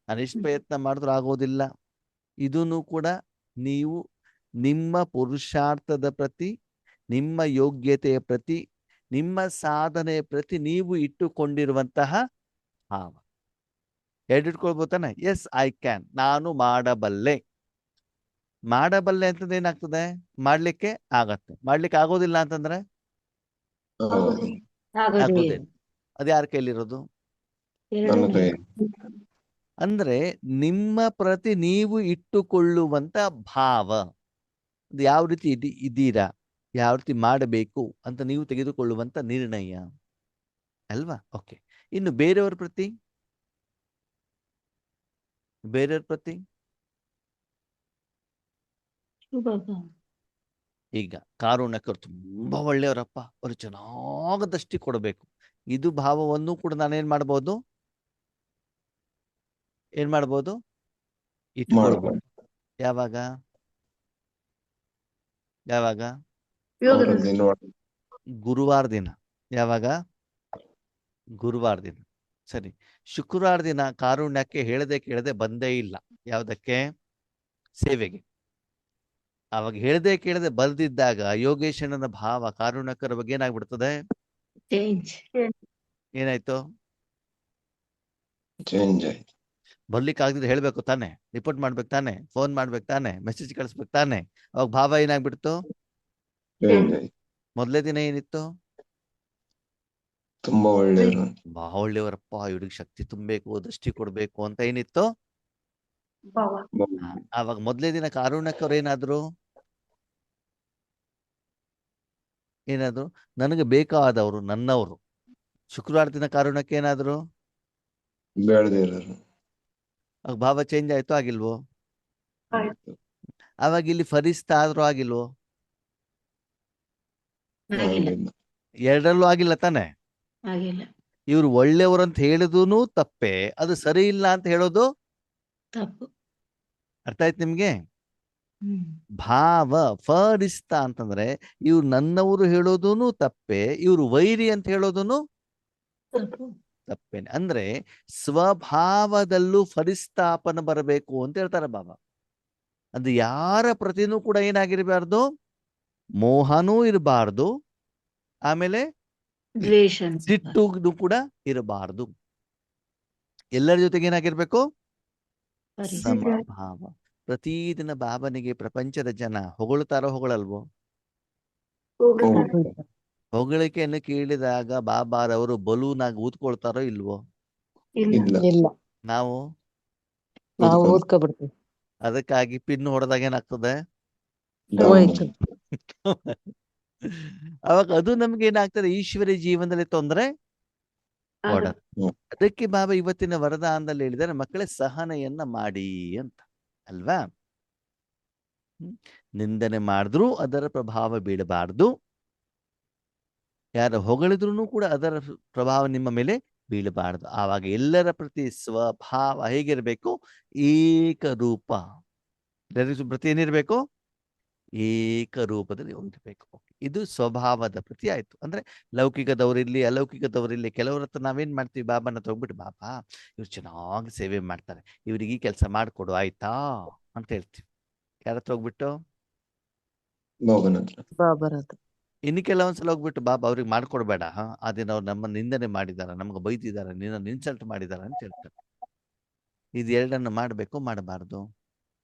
Speaker 1: ನಾನು ಎಷ್ಟು ಪ್ರಯತ್ನ ಮಾಡಿದ್ರೂ ಆಗೋದಿಲ್ಲ. ಇದೂ ಕೂಡ ನೀವು ನಿಮ್ಮ ಪುರುಷಾರ್ಥದ ಪ್ರತಿ, ನಿಮ್ಮ ಯೋಗ್ಯತೆಯ ಪ್ರತಿ, ನಿಮ್ಮ ಸಾಧನೆಯ ಪ್ರತಿ ನೀವು ಇಟ್ಟುಕೊಂಡಿರುವಂತಹ ಭಾವ. ಎರಡು ಇಟ್ಕೊಳ್ಬೋದು ತಾನೆ? ಎಸ್ ಐ ಕ್ಯಾನ್, ನಾನು ಮಾಡಬಲ್ಲೆ. ಮಾಡಬಲ್ಲೆ ಅಂತಂದ್ರೆ ಏನಾಗ್ತದೆ? ಮಾಡ್ಲಿಕ್ಕೆ ಆಗತ್ತೆ. ಮಾಡ್ಲಿಕ್ಕೆ ಆಗೋದಿಲ್ಲ ಅಂತಂದ್ರೆ
Speaker 4: ಆಗೋದಿಲ್ಲ.
Speaker 3: ಆಗೋದೇ
Speaker 1: ಆಗೋದಿಲ್ಲ.
Speaker 3: ಇಲ್ಲ.
Speaker 1: ಅದು ಯಾರ ಕೈಲಿರೋದು?
Speaker 3: ಎರಡೂ
Speaker 4: ನನ್ನ ಕೈ.
Speaker 1: ಅಂದ್ರೆ ನಿಮ್ಮ ಪ್ರತಿ ನೀವು ಇಟ್ಟುಕೊಳ್ಳುವಂತ ಭಾವ, ಅದು ಯಾವ ರೀತಿ ಇದ್ದೀರಾ, ಯಾವ ರೀತಿ ಮಾಡಬೇಕು ಅಂತ ನೀವು ತೆಗೆದುಕೊಳ್ಳುವಂತ ನಿರ್ಣಯ ಅಲ್ವಾ? ಓಕೆ, ಇನ್ನು ಬೇರೆಯವ್ರ ಪ್ರತಿ, ಬೇರೆಯವ್ರ ಪ್ರತಿ
Speaker 3: ಶುಭಭಾವ.
Speaker 1: ಈಗ ಕಾರುಣ್ಯಕರು ತುಂಬಾ ಒಳ್ಳೆಯವರಪ್ಪ, ಅವ್ರು ಚೆನ್ನಾಗ ದೃಷ್ಟಿ ಕೊಡಬೇಕು, ಇದು ಭಾವವನ್ನು ಕೂಡ ನಾನೇನ್ ಮಾಡ್ಬೋದು? ಏನ್ ಮಾಡ್ಬೋದು? ಇಟ್ಕೊಳ್ಬೋದು. ಯಾವಾಗ? ಯಾವಾಗ?
Speaker 2: ಯೋಗದ
Speaker 4: ಅವರದ್ದು ನೋಡಿ.
Speaker 1: ಗುರುವಾರ ದಿನ. ಯಾವಾಗ? ಗುರುವಾರ ದಿನ. ಸರಿ, ಶುಕ್ರವಾರ ದಿನ ಕಾರುಣ್ಯಕ್ಕೆ ಹೇಳದೆ ಕೇಳದೆ ಬಂದೇ ಇಲ್ಲ. ಯಾವುದಕ್ಕೆ? ಸೇವೆಗೆ. ಅವಾಗ ಹೇಳದೆ ಕೇಳದೆ ಬರೆದಿದ್ದಾಗ ಯೋಗೇಶಣ್ಣನ ಭಾವ ಕಾರುಣ್ಯಕರ ಬಗ್ಗೆ ಏನಾಗ್ಬಿಡ್ತದೆ?
Speaker 3: ಚೇಂಜ್.
Speaker 1: ಏನಾಯ್ತು?
Speaker 4: ಚೇಂಜ್ ಆಯ್ತು.
Speaker 1: ಬರ್ಲಿಕ್ಕೆ ಆಗದಿದ್ರೆ ಹೇಳ್ಬೇಕು ತಾನೆ, ರಿಪೋರ್ಟ್ ಮಾಡ್ಬೇಕು ತಾನೆ, ಫೋನ್ ಮಾಡ್ಬೇಕು ತಾನೆ, ಮೆಸೇಜ್ ಕಳಿಸ್ಬೇಕು ತಾನೆ. ಅವಾಗ ಭಾವ ಏನಾಗ್ಬಿಡ್ತು?
Speaker 4: ಚೇಂಜ್ ಆಯ್ತು.
Speaker 1: ಮೊದಲೇ ದಿನ ಏನಿತ್ತು?
Speaker 4: ತುಂಬಾ ಒಳ್ಳೆಯವರು.
Speaker 1: ಬಹಳ ಒಳ್ಳೆಯವರಪ್ಪ, ಇವ್ರಿಗೆ ಶಕ್ತಿ ತುಂಬಬೇಕು, ದೃಷ್ಟಿ ಕೊಡ್ಬೇಕು ಅಂತ ಏನಿತ್ತು?
Speaker 2: ಭಾವ.
Speaker 1: ಆವಾಗ ಮೊದಲೇ ದಿನ ಕಾರುಣ್ಯಕರು ಏನಾದ್ರು? ನನಗೆ ಬೇಕಾದವರು, ನನ್ನವರು. ಶುಕ್ರವಾರ ದಿನ ಕಾರುಣ್ಯಕ್ಕೆ ಏನಾದ್ರು?
Speaker 4: ಬೇಡದೇ ಇರೋರು.
Speaker 1: ಆಗ ಭಾವ ಚೇಂಜ್ ಆಯ್ತು ಆಗಿಲ್ವೋ?
Speaker 2: ಆಯ್ತು.
Speaker 1: ಆವಾಗ ಇಲ್ಲಿ ಫರಿಸ್ತಾ ಆದ್ರೂ ಆಗಿಲ್ವೋ?
Speaker 3: ಆಗಿಲ್ಲ.
Speaker 4: ಆಗಿಲ್ಲ.
Speaker 1: ಎರಡರಲ್ಲೂ ಆಗಿಲ್ಲ ತಾನೆ?
Speaker 3: ಆಗಿಲ್ಲ.
Speaker 1: ಇವ್ರು ಒಳ್ಳೆಯವರು ಅಂತ ಹೇಳಿದೂನು ತಪ್ಪೆ, ಅದು ಸರಿ ಇಲ್ಲ ಅಂತ ಹೇಳೋದು
Speaker 3: ತಪ್ಪು.
Speaker 1: ಅರ್ಥ ಆಯ್ತು ನಿಮ್ಗೆ?
Speaker 3: ಹ್ಮ್.
Speaker 1: ಭಾವ ಫರಿಸ್ತ ಅಂತಂದ್ರೆ ಇವ್ರು ನನ್ನವರು ಹೇಳೋದೂನು ತಪ್ಪೆ, ಇವ್ರು ವೈರಿ ಅಂತ ಹೇಳೋದೂನು
Speaker 3: ತಪ್ಪು.
Speaker 1: ತಪ್ಪೇನೆ. ಅಂದ್ರೆ ಸ್ವಭಾವದಲ್ಲೂ ಫರಿಸ್ತಾಪನ ಬರಬೇಕು ಅಂತ ಹೇಳ್ತಾರೆ ಬಾಬಾ. ಅದು ಯಾರ ಪ್ರತಿನೂ ಕೂಡ ಏನಾಗಿರಬಾರ್ದು? ಮೋಹನೂ ಇರಬಾರ್ದು, ಆಮೇಲೆ
Speaker 3: ದ್ವೇಷ.
Speaker 1: ಸಿಟ್ಟು ಕೂಡ ಇರಬಾರ್ದು. ಎಲ್ಲರ ಜೊತೆಗೆ ಏನಾಗಿರ್ಬೇಕು? ಸಮಭಾವ. ಪ್ರತಿದಿನ ಬಾಬನಿಗೆ ಪ್ರಪಂಚದ ಜನ ಹೊಗಳ್ತಾರೋ ಹೊಗಳಲ್ವೋ? ಹೊಗಳಿಕೆಯನ್ನು ಕೇಳಿದಾಗ ಬಾಬಾರವರು ಬಲೂನಾಗಿ ಊದ್ಕೊಳ್ತಾರೋ ಇಲ್ವೋ?
Speaker 4: ಇಲ್ಲ.
Speaker 5: ಇಲ್ಲ,
Speaker 1: ನಾವು
Speaker 5: ನಾವು
Speaker 4: ಕೂತ್ಕೊಂಡು.
Speaker 5: ಓದ್ಕೊಬಿಡ್ತೀವಿ.
Speaker 1: ಅದಕ್ಕಾಗಿ ಪಿನ್ ಹೊಡೆದಾಗ ಏನಾಗ್ತದೆ?
Speaker 5: ಹೋಯ್ತು.
Speaker 1: ಅವಾಗ ಅದು ನಮ್ಗೆ ಏನಾಗ್ತದೆ? ಈಶ್ವರಿ ಜೀವನದಲ್ಲಿ ತೊಂದರೆ ಕೊಡತ್ತೆ. ಅದಕ್ಕೆ ಬಾಬಾ ಇವತ್ತಿನ ವರದಾನದಲ್ಲಿ ಹೇಳಿದರೆ, ಮಕ್ಕಳೇ ಸಹನೆಯನ್ನ ಮಾಡಿ ಅಂತ ಅಲ್ವಾ? ನಿಂದನೆ ಮಾಡಿದ್ರೂ ಅದರ ಪ್ರಭಾವ ಬೀಳಬಾರ್ದು, ಯಾರು ಹೊಗಳಿದ್ರು ಕೂಡ ಅದರ ಪ್ರಭಾವ ನಿಮ್ಮ ಮೇಲೆ ಬೀಳಬಾರ್ದು. ಆವಾಗ ಎಲ್ಲರ ಪ್ರತಿ ಸ್ವಭಾವ ಹೇಗಿರ್ಬೇಕು? ಏಕರೂಪ. ಎಲ್ಲರಿಗೂ ಪ್ರತಿ ಏನಿರ್ಬೇಕು? ಏಕರೂಪದಲ್ಲಿ ಹೊಂದಬೇಕು. ಇದು ಸ್ವಭಾವದ ಪ್ರತಿ ಆಯ್ತು. ಅಂದ್ರೆ ಲೌಕಿಕದವರಿರ್ಲಿ ಅಲೌಕಿಕದವರಿರ್ಲಿ, ಕೆಲವ್ರ ಹತ್ರ ನಾವೇನ್ ಮಾಡ್ತೀವಿ? ಬಾಬಾನ ತಗೊಂಡ್ಬಿಟ್ಟು, ಬಾಬಾ ಇವ್ರು ಚೆನ್ನಾಗಿ ಸೇವೆ ಮಾಡ್ತಾರೆ, ಇವ್ರಿಗೆ ಈ ಕೆಲಸ ಮಾಡ್ಕೊಡು ಆಯ್ತಾ ಅಂತ ಹೇಳ್ತೀವಿ. ಯಾರ ಹತ್ರ ಹೋಗ್ಬಿಟ್ಟು?
Speaker 4: ಬಾಬನ ಹತ್ರ.
Speaker 5: ಬಾಬರದು.
Speaker 1: ಇನ್ನು ಕೆಲವೊಂದ್ಸಲ ಹೋಗ್ಬಿಟ್ಟು ಬಾಬಾ ಅವ್ರಿಗೆ ಮಾಡ್ಕೊಡ್ಬೇಡ, ಆ ದಿನ ಅವ್ರು ನಮ್ಮ ನಿಂದನೆ ಮಾಡಿದಾರ, ನಮ್ಗೆ ಬೈತಿದಾರ, ನಿನ್ನ ಇನ್ಸಲ್ಟ್ ಮಾಡಿದಾರ ಅಂತ ಹೇಳ್ತಾರೆ. ಇದು ಎರಡನ್ನು ಮಾಡಬೇಕು ಮಾಡಬಾರ್ದು?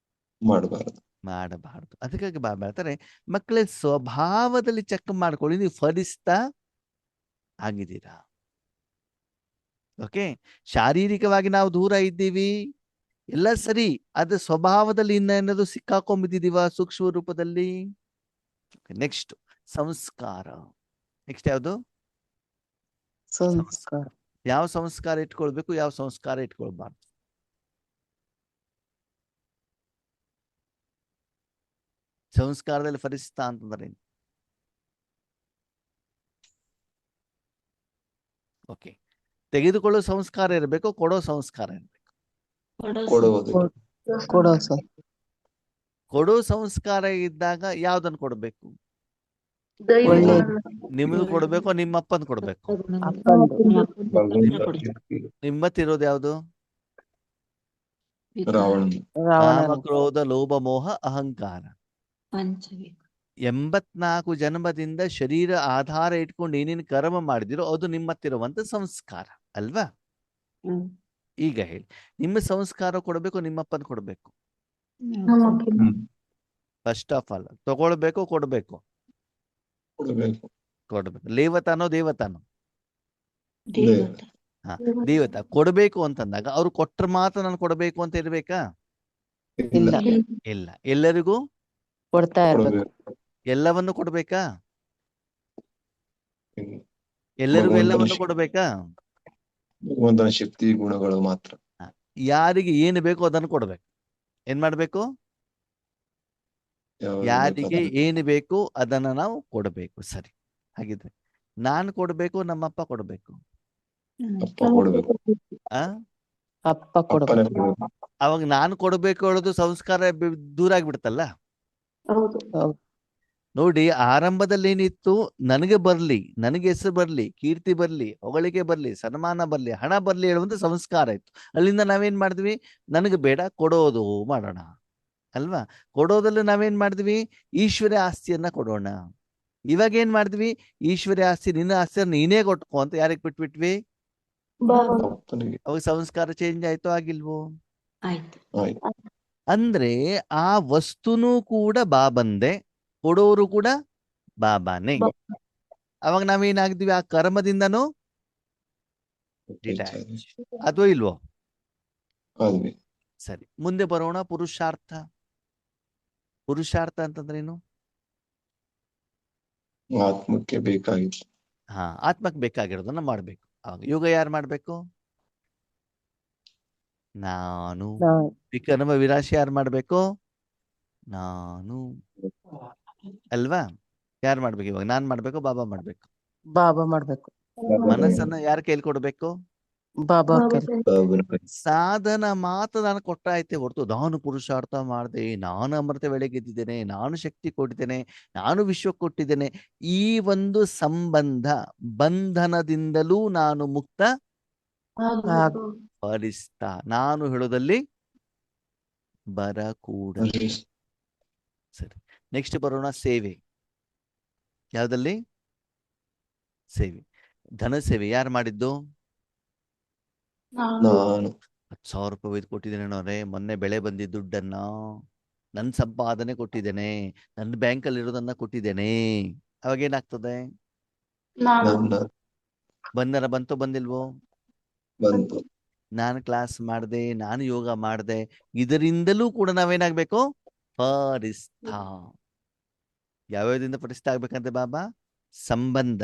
Speaker 4: ಮಾಡಬಾರದು.
Speaker 1: ಮಾಡಬಾರ್ದು. ಅದಕ್ಕಾಗಿ ಬಾಬಾ ಹೇಳ್ತಾರೆ, ಮಕ್ಕಳೇ ಸ್ವಭಾವದಲ್ಲಿ ಚೆಕ್ ಮಾಡ್ಕೊಳ್ಳಿ, ನೀವು ಫಲಿಸ್ತಾ ಆಗಿದ್ದೀರಾ. ಓಕೆ, ಶಾರೀರಿಕವಾಗಿ ನಾವು ದೂರ ಇದ್ದೀವಿ, ಎಲ್ಲ ಸರಿ, ಅದು ಸ್ವಭಾವದಲ್ಲಿ ಇನ್ನೇನದು ಸಿಕ್ಕಾಕೊಂಡ್ಬಿದ್ದೀವ ಸೂಕ್ಷ್ಮ ರೂಪದಲ್ಲಿ. ನೆಕ್ಸ್ಟ್ ಸಂಸ್ಕಾರ. ನೆಕ್ಸ್ಟ್ ಯಾವುದು?
Speaker 5: ಸಂಸ್ಕಾರ.
Speaker 1: ಯಾವ ಸಂಸ್ಕಾರ ಇಟ್ಕೊಳ್ಬೇಕು, ಯಾವ ಸಂಸ್ಕಾರ ಇಟ್ಕೊಳ್ಬಾರ್ದು? ಸಂಸ್ಕಾರದಲ್ಲಿ ಫಲಿಸ್ತಾ ಅಂತಂದ್ರೆ ಓಕೆ, ತೆಗೆದುಕೊಳ್ಳೋ ಸಂಸ್ಕಾರ ಇರಬೇಕು, ಕೊಡೋ ಸಂಸ್ಕಾರ ಇರಬೇಕು.
Speaker 4: ಕೊಡುವುದು.
Speaker 5: ಕೊಡೋ ಸರ್.
Speaker 1: ಕೊಡೋ ಸಂಸ್ಕಾರ ಇದ್ದಾಗ ಯಾವ್ದನ್ನು ಕೊಡ್ಬೇಕು?
Speaker 2: ದೈವಿ
Speaker 5: ಒಳ್ಳೆ-
Speaker 2: ಗುಣಗಳು.
Speaker 1: ನಿಮ್ದು ಕೊಡ್ಬೇಕು, ನಿಮ್ಮ ಅಪ್ಪನ್ ಕೊಡ್ಬೇಕು?
Speaker 4: ಭಗವಂತ ಕೀರ್ತಿ.
Speaker 1: ನಿಮ್ಮತ್ತಿರೋದು ಯಾವುದು?
Speaker 4: ರಾವಣ.
Speaker 5: ರಾವಣನ
Speaker 1: ಕಾಮ ಕ್ರೋಧ ಲೋಭ ಮೋಹ ಅಹಂಕಾರ.
Speaker 3: ಪಂಚವಿಕ
Speaker 1: 84 ಜನ್ಮದಿಂದ ಶರೀರ ಆಧಾರ ಇಟ್ಕೊಂಡು ಏನೇನು ಕರ್ಮ ಮಾಡಿದಿರೋ ಅದು ನಿಮ್ಮತ್ತಿರುವಂತ ಸಂಸ್ಕಾರ ಅಲ್ವಾ? ಈಗ ಹೇಳಿ, ನಿಮ್ಮ ಸಂಸ್ಕಾರ ಕೊಡ್ಬೇಕು, ನಿಮ್ಮಪ್ಪನ್ ಕೊಡ್ಬೇಕು? ಫಸ್ಟ್ ಆಫ್ ಆಲ್ ತಗೊಳ್ಬೇಕು, ಕೊಡ್ಬೇಕು?
Speaker 4: ಕೊಡಬೇಕು.
Speaker 1: ಕೊಡ್ಬೇಕು. ಲೇವತಾನೋ ದೇವತಾನೋ?
Speaker 3: ದೇವತ
Speaker 1: ಹಾ, ದೇವತಾ. ಕೊಡ್ಬೇಕು ಅಂತಂದಾಗ ಅವ್ರು ಕೊಟ್ರ ಮಾತ್ರ ನಾನು ಕೊಡ್ಬೇಕು ಅಂತ ಇರ್ಬೇಕಾ?
Speaker 5: ಇಲ್ಲ,
Speaker 1: ಇಲ್ಲ. ಎಲ್ಲರಿಗೂ
Speaker 5: ಕೊಡ್ತಾ ಇರ್ಬೇಕು.
Speaker 4: ಕೊಡಬೇಕು.
Speaker 1: ಎಲ್ಲವನ್ನು ಕೊಡ್ಬೇಕಾ?
Speaker 4: ಇಲ್ಲ.
Speaker 1: ಎಲ್ಲರಿಗೂ
Speaker 4: ಭಗವಂತನ
Speaker 1: ಎಲ್ಲವನ್ನು
Speaker 4: ಶಕ್ತಿ.
Speaker 1: ಕೊಡ್ಬೇಕಾ?
Speaker 4: ಭಗವಂತನ ಶಕ್ತಿ ಗುಣಗಳು ಮಾತ್ರ.
Speaker 1: ಯಾರಿಗೆ ಏನು ಬೇಕೋ ಅದನ್ನು ಕೊಡ್ಬೇಕು. ಏನ್ ಮಾಡ್ಬೇಕು?
Speaker 4: ಯಾವುದು
Speaker 1: ಯಾರಿಗೆ
Speaker 4: ಬೇಕಾದ್ರೆ
Speaker 1: ಏನು ಬೇಕು ಅದನ್ನ ನಾವು ಕೊಡಬೇಕು. ಸರಿ, ಹಾಗಿದ್ರೆ ನಾನು ಕೊಡ್ಬೇಕು, ನಮ್ಮಪ್ಪ ಕೊಡ್ಬೇಕು?
Speaker 4: ಅಪ್ಪ ಕೊಡಬೇಕು.
Speaker 1: ಆ
Speaker 5: ಅಪ್ಪ ಕೊಡ್ಬೇಕು.
Speaker 4: ಅಪ್ಪನೇ ಕೊಡಬೇಕು.
Speaker 1: ಅವಾಗ ನಾನು ಕೊಡ್ಬೇಕು ಹೇಳೋದು ಸಂಸ್ಕಾರ ದೂರ ಆಗ್ಬಿಡ್ತಲ್ಲ.
Speaker 2: ಹೌದು.
Speaker 5: ಹೌದು.
Speaker 1: ನೋಡಿ, ಆರಂಭದಲ್ಲಿ ಏನಿತ್ತು, ನನಗೆ ಬರ್ಲಿ, ನನಗೆ ಹೆಸರು ಬರ್ಲಿ, ಕೀರ್ತಿ ಬರ್ಲಿ, ಹೊಗಳಿಕೆ ಬರ್ಲಿ, ಸನ್ಮಾನ ಬರ್ಲಿ, ಹಣ ಬರ್ಲಿ ಹೇಳುವಂತ ಸಂಸ್ಕಾರ ಇತ್ತು. ಅಲ್ಲಿಂದ ನಾವೇನ್ ಮಾಡಿದ್ವಿ? ನನಗೆ ಬೇಡ, ಕೊಡೋದು ಮಾಡೋಣ ಅಲ್ವಾ? ಕೊಡೋದಲ್ಲಿ ನಾವೇನ್ ಮಾಡಿದ್ವಿ? ಈಶ್ವರ್ಯ ಆಸ್ತಿಯನ್ನ ಕೊಡೋಣ. ಇವಾಗ ಏನ್ ಮಾಡಿದ್ವಿ? ಈಶ್ವರ್ಯ ಆಸ್ತಿ, ನಿನ್ನ ಆಸ್ತಿಯನ್ನ ನೀನೇ ಕೊಟ್ಕೋ ಅಂತ ಯಾರಿಗೆ ಬಿಟ್ಬಿಟ್ವಿ?
Speaker 2: ಬಾಬಾ.
Speaker 4: ಅಪ್ಪನಿಗೆ.
Speaker 1: ಅವಾಗ ಸಂಸ್ಕಾರ ಚೇಂಜ್ ಆಯ್ತೋ ಆಗಿಲ್ವೋ?
Speaker 3: ಆಯ್ತು.
Speaker 4: ಆಯ್ತು.
Speaker 1: ಅಂದ್ರೆ ಆ ವಸ್ತುನೂ ಕೂಡ ಬಾಬಂದೆ, ಕೊಡೋರು ಕೂಡ ಬಾಬಾನೇ. ಅವಾಗ ನಾವೇನಾಗಿದ್ವಿ? ಆ ಕರ್ಮದಿಂದನೂ ಡಿಟ್ಯಾಚ್. ಅಥವಾ ಇಲ್ವೋ?
Speaker 4: ಆದ್ವಿ.
Speaker 1: ಸರಿ, ಮುಂದೆ ಬರೋಣ. ಪುರುಷಾರ್ಥ. ಪುರುಷಾರ್ಥ ಅಂತಂದ್ರೇನು?
Speaker 4: ಆತ್ಮಕ್ಕೆ ಬೇಕಾಗಿತ್ತು.
Speaker 1: ಹಾ, ಆತ್ಮಕ್ಕೆ ಬೇಕಾಗಿರೋದನ್ನ ಮಾಡ್ಬೇಕು. ಅವಾಗ ಯೋಗ ಯಾರು ಮಾಡ್ಬೇಕು? ನಾನು.
Speaker 5: ನಾ-
Speaker 1: ವಿಕರ್ಮ ವಿರಾಶಿ ಯಾರು ಮಾಡ್ಬೇಕು? ನಾನು ಅಲ್ವಾ? ಯಾರು ಮಾಡ್ಬೇಕು ಇವಾಗ? ನಾನ್ ಮಾಡ್ಬೇಕು, ಬಾಬಾ ಮಾಡ್ಬೇಕು?
Speaker 5: ಬಾಬಾ ಮಾಡ್ಬೇಕು.
Speaker 1: ಮನಸ್ಸನ್ನ ಯಾರ ಕೈಲಿ ಕೊಡ್ಬೇಕು?
Speaker 5: ಬಾಬಾ ಅವ್ರ ಕೈಲಿ.
Speaker 4: ಬಾಬನ ಕೈ.
Speaker 1: ಸಾಧನ ಮಾತ್ರ ನಾನು ಕೊಟ್ಟಾಯ್ತೆ ಹೊರತು ನಾನು ಪುರುಷಾರ್ಥ ಮಾಡಿದೆ, ನಾನು ಅಮೃತ ಬೆಳಗಿದ್ದೇನೆ, ನಾನು ಶಕ್ತಿ ಕೊಟ್ಟಿದ್ದೇನೆ, ನಾನು ವಿಶ್ವ ಕೊಟ್ಟಿದ್ದೇನೆ, ಈ ಒಂದು ಸಂಬಂಧ ಬಂಧನದಿಂದಲೂ ನಾನು ಮುಕ್ತ ಫಲಿಸ್ತಾ ನಾನು ಹೇಳೋದಲ್ಲಿ ಬರಕೂಡ. ಸರಿ, ನೆಕ್ಸ್ಟ್ ಬರೋಣ. ಸೇವೆ. ಯಾವ್ದಲ್ಲಿ? ಸೇವೆ. ಧನ ಸೇವೆ ಯಾರು ಮಾಡಿದ್ದು?
Speaker 2: ನಾನು.
Speaker 1: 10,000 ರೂಪಾಯಿ ಒಯ್ದು ಕೊಟ್ಟಿದ್ದೇನೆ ನೋಡ್ರೆ, ಮೊನ್ನೆ ಬೆಳೆ ಬಂದಿದ್ದ ದುಡ್ಡನ್ನ ನನ್ನ ಸಂಪಾದನೆ ಕೊಟ್ಟಿದ್ದೇನೆ, ನನ್ನ ಬ್ಯಾಂಕಲ್ಲಿ ಇರೋದನ್ನ ಕೊಟ್ಟಿದ್ದೇನೆ. ಅವಾಗ ಏನಾಗ್ತದೆ?
Speaker 2: ನಾನು.
Speaker 4: ನನ್ನ
Speaker 1: ಬಂಧನ ಬಂತೋ ಬಂದಿಲ್ವೋ?
Speaker 4: ಬಂತು.
Speaker 1: ನಾನು ಕ್ಲಾಸ್ ಮಾಡಿದೆ, ನಾನು ಯೋಗ ಮಾಡಿದೆ, ಇದರಿಂದಲೂ ಕೂಡ ನಾವೇನಾಗ್ಬೇಕು? ಫಲಿಸ್ತಾ. ಯಾವ್ಯಾವ್ದಿಂದ ಫಲಿಸ್ತಾ ಆಗ್ಬೇಕಂತೆ ಬಾಬಾ? ಸಂಬಂಧ,